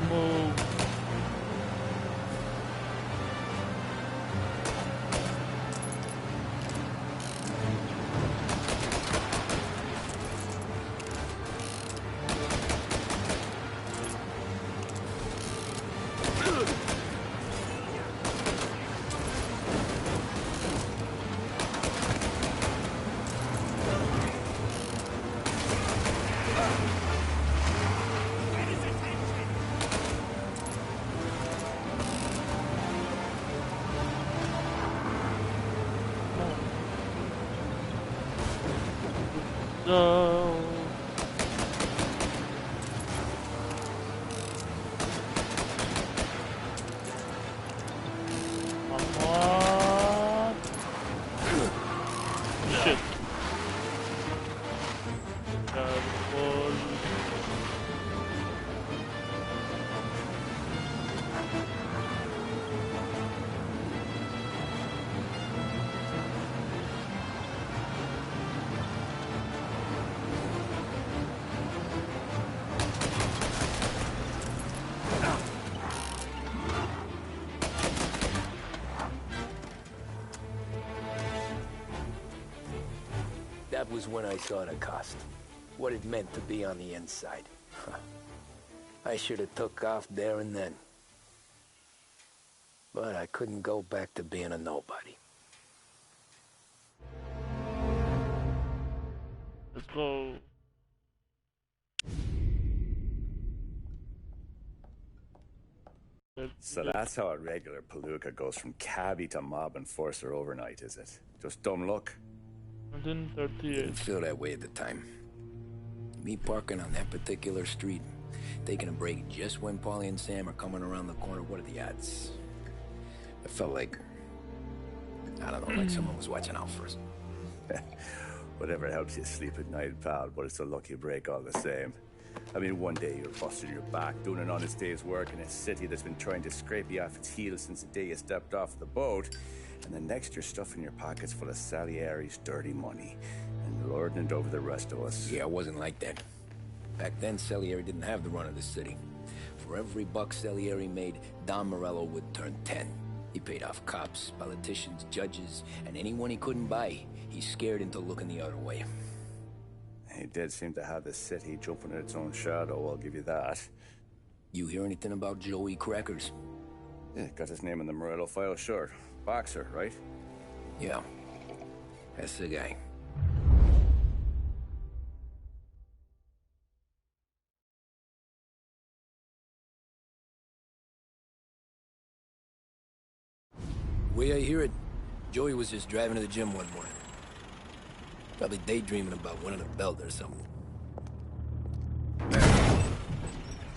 Move. No. Come on. Shit. Careful. That was when I saw the cost. What it meant to be on the inside. I should have took off there and then. But I couldn't go back to being a nobody. Let's go. So that's how a regular palooka goes from cabbie to mob enforcer overnight, is it? Just dumb luck? 1938. Didn't feel that way at the time. Me parking on that particular street, taking a break just when Paulie and Sam are coming around the corner. What are the odds? I felt like, I don't know, like someone was watching out for us. Whatever helps you sleep at night, pal, but it's a lucky break all the same. I mean, one day you're busting your back, doing an honest day's work in a city that's been trying to scrape you off its heels since the day you stepped off the boat, and the next you're stuffing your pockets full of Salieri's dirty money and lording it over the rest of us. Yeah, it wasn't like that. Back then, Salieri didn't have the run of the city. For every buck Salieri made, Don Morello would turn 10. He paid off cops, politicians, judges, and anyone he couldn't buy, he scared into looking the other way. He did seem to have the city jumping at its own shadow, I'll give you that. You hear anything about Joey Crackers? Yeah, got his name in the Morello file, sure. Boxer, right? Yeah, that's the guy. The way I hear it, Joey was just driving to the gym one morning. Probably daydreaming about winning a belt or something.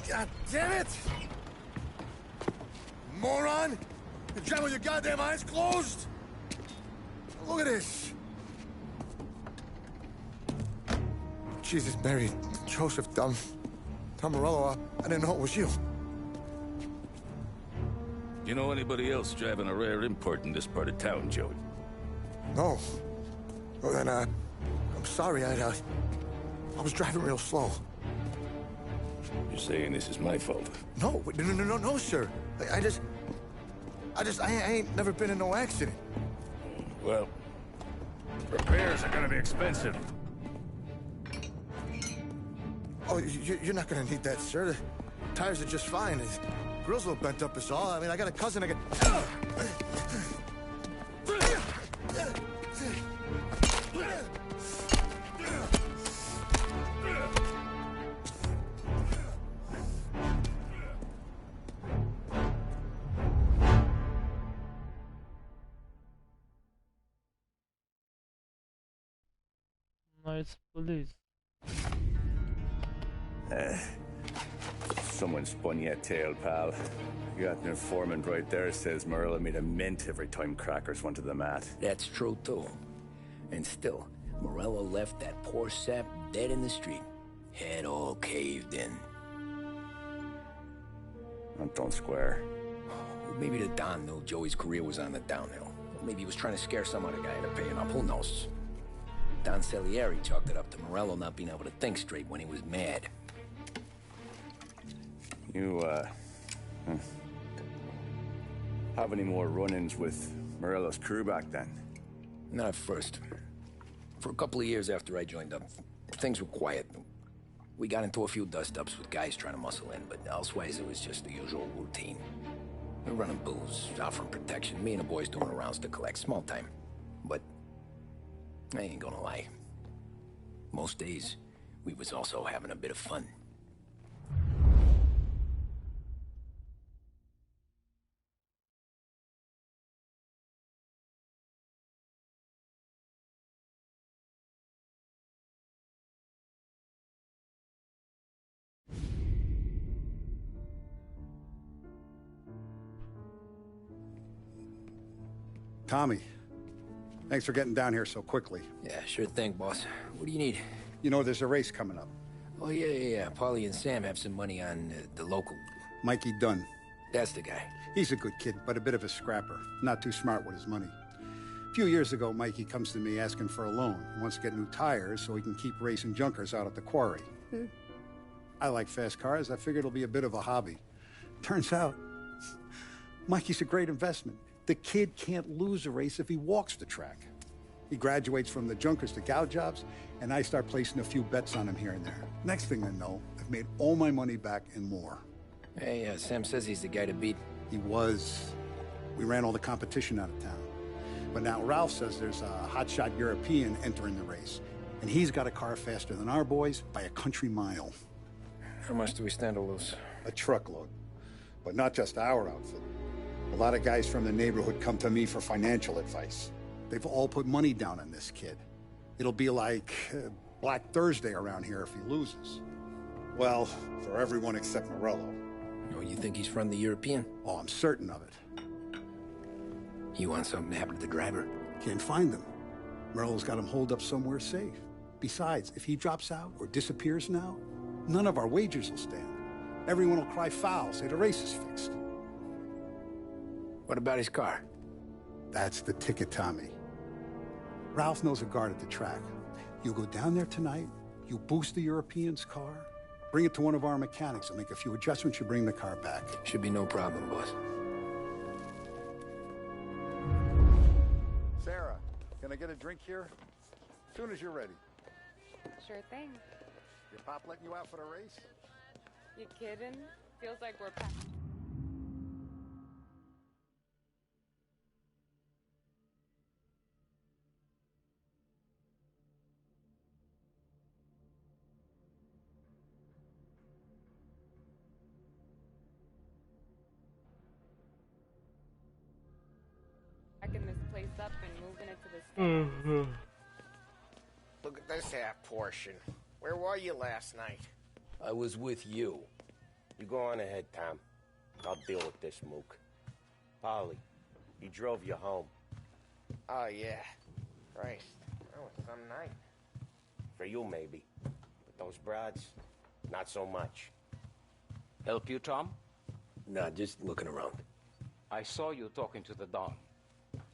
God damn it! Moron! You're driving with your goddamn eyes closed? Look at this! Jesus, Mary, Joseph, Tom Morello, I didn't know it was you. You know anybody else driving a rare import in this part of town, Joey? No. Well, then, I'm sorry, I was driving real slow. You're saying this is my fault? No, no, sir. I ain't never been in no accident. Well, repairs are gonna be expensive. Oh, you're not gonna need that, sir. The tires are just fine. The grill's a little bent up is all. I mean, I got a cousin I can... Nice police. Someone spun you a tail, pal. You got an informant right there says Morello made a mint every time Crackers went to the mat. That's true, too. And still, Morello left that poor sap dead in the street. Head all caved in. That don't square. Maybe the Don knew Joey's career was on the downhill. Maybe he was trying to scare some other guy into paying up. Who knows? Don Salieri chalked it up to Morello not being able to think straight when he was mad. You, have any more run-ins with Morello's crew back then? Not at first. For a couple of years after I joined up, things were quiet. We got into a few dust-ups with guys trying to muscle in, but elsewise it was just the usual routine. We were running booze, offering protection, me and the boys doing rounds to collect, small time. But I ain't gonna lie. Most days, we was also having a bit of fun. Tommy, thanks for getting down here so quickly. Yeah, sure thing, boss. What do you need? You know there's a race coming up. Oh, yeah. Paulie and Sam have some money on the local... Mikey Dunn. That's the guy. He's a good kid, but a bit of a scrapper. Not too smart with his money. A few years ago, Mikey comes to me asking for a loan. He wants to get new tires so he can keep racing junkers out at the quarry. I like fast cars. I figured it'll be a bit of a hobby. Turns out, Mikey's a great investment. The kid can't lose a race if he walks the track. He graduates from the junkers to gal jobs, and I start placing a few bets on him here and there. Next thing I know, I've made all my money back and more. Hey, Sam says he's the guy to beat. He was. We ran all the competition out of town. But now Ralph says there's a hotshot European entering the race, and he's got a car faster than our boys by a country mile. How much do we stand to lose? A truckload. But not just our outfit. A lot of guys from the neighborhood come to me for financial advice. They've all put money down on this kid. It'll be like Black Thursday around here if he loses. Well, for everyone except Morello. Oh, you think he's from the European? Oh, I'm certain of it. You want something to happen to the driver? Can't find him. Morello's got him holed up somewhere safe. Besides, if he drops out or disappears now, none of our wagers will stand. Everyone will cry foul, say the race is fixed. What about his car? That's the ticket, Tommy. Ralph knows a guard at the track. You go down there tonight, you boost the European's car, bring it to one of our mechanics, and make a few adjustments, you bring the car back. Should be no problem, boss. Sarah, can I get a drink here? As soon as you're ready. Sure thing. Your pop letting you out for the race? You kidding? Feels like we're packed. Packing this place up and moving it to the States. Look at this half portion. Where were you last night? I was with you. You go on ahead, Tom. I'll deal with this mook. Polly, he drove you home. Oh, yeah. Christ, that was some night. For you, maybe. But those broads, not so much. Help you, Tom? Nah, just looking around. I saw you talking to the Don,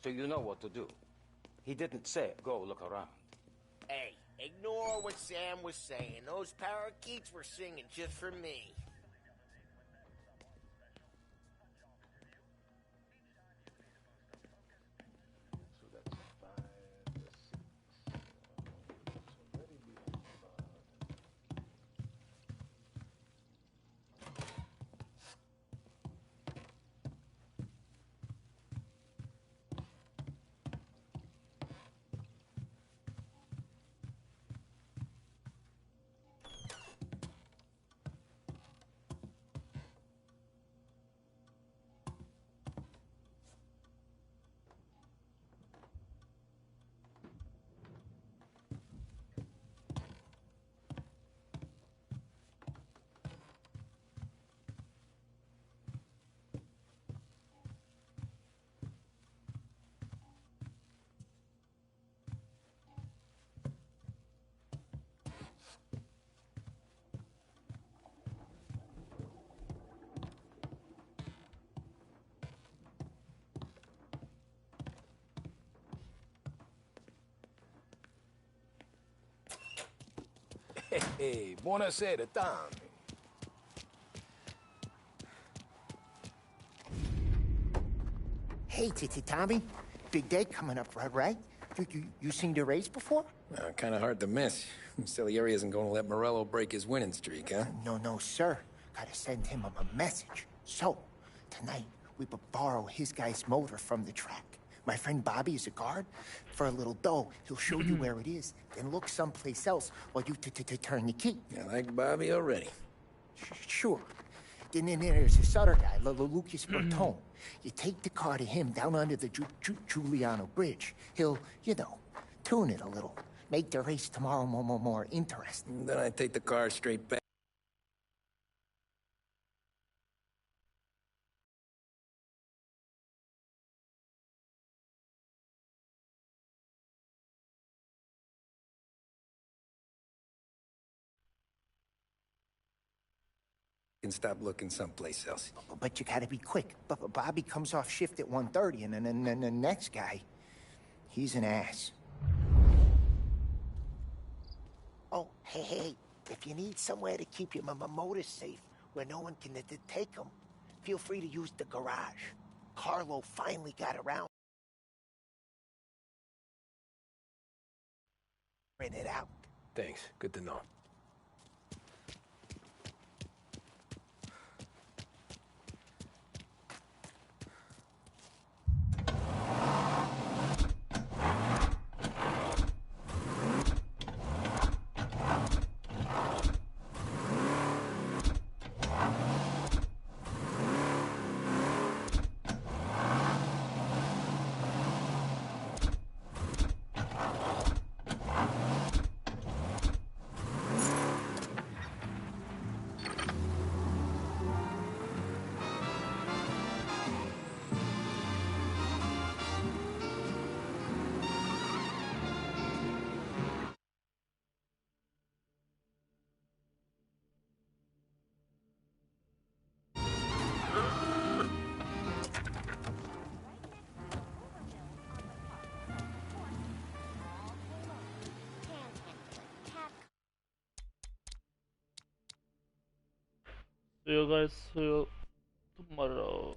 so you know what to do. He didn't say, go look around. Hey, ignore what Sam was saying. Those parakeets were singing just for me. Hey, buonasera, Tommy. Hey, Tommy. Big day coming up, right? You seen the race before? Kind of hard to miss. Salieri isn't going to let Morello break his winning streak, huh? No, sir. Gotta send him a message. So, tonight, we borrow his guy's motor from the track. My friend Bobby is a guard. For a little dough, he'll show you where it is, then look someplace else while you turn the key. I like Bobby already. Sure. Then there's this other guy, Lucas Bertone. You take the car to him down under the Giuliano Bridge. He'll, tune it a little. Make the race tomorrow more interesting. Then I take the car straight back. Can stop looking someplace else. But you gotta be quick. Bobby comes off shift at 1:30, and then the next guy, he's an ass. Oh, hey, if you need somewhere to keep your motor safe, where no one can take them, feel free to use the garage. Carlo finally got around it out. Thanks. Good to know. See you guys. See you tomorrow.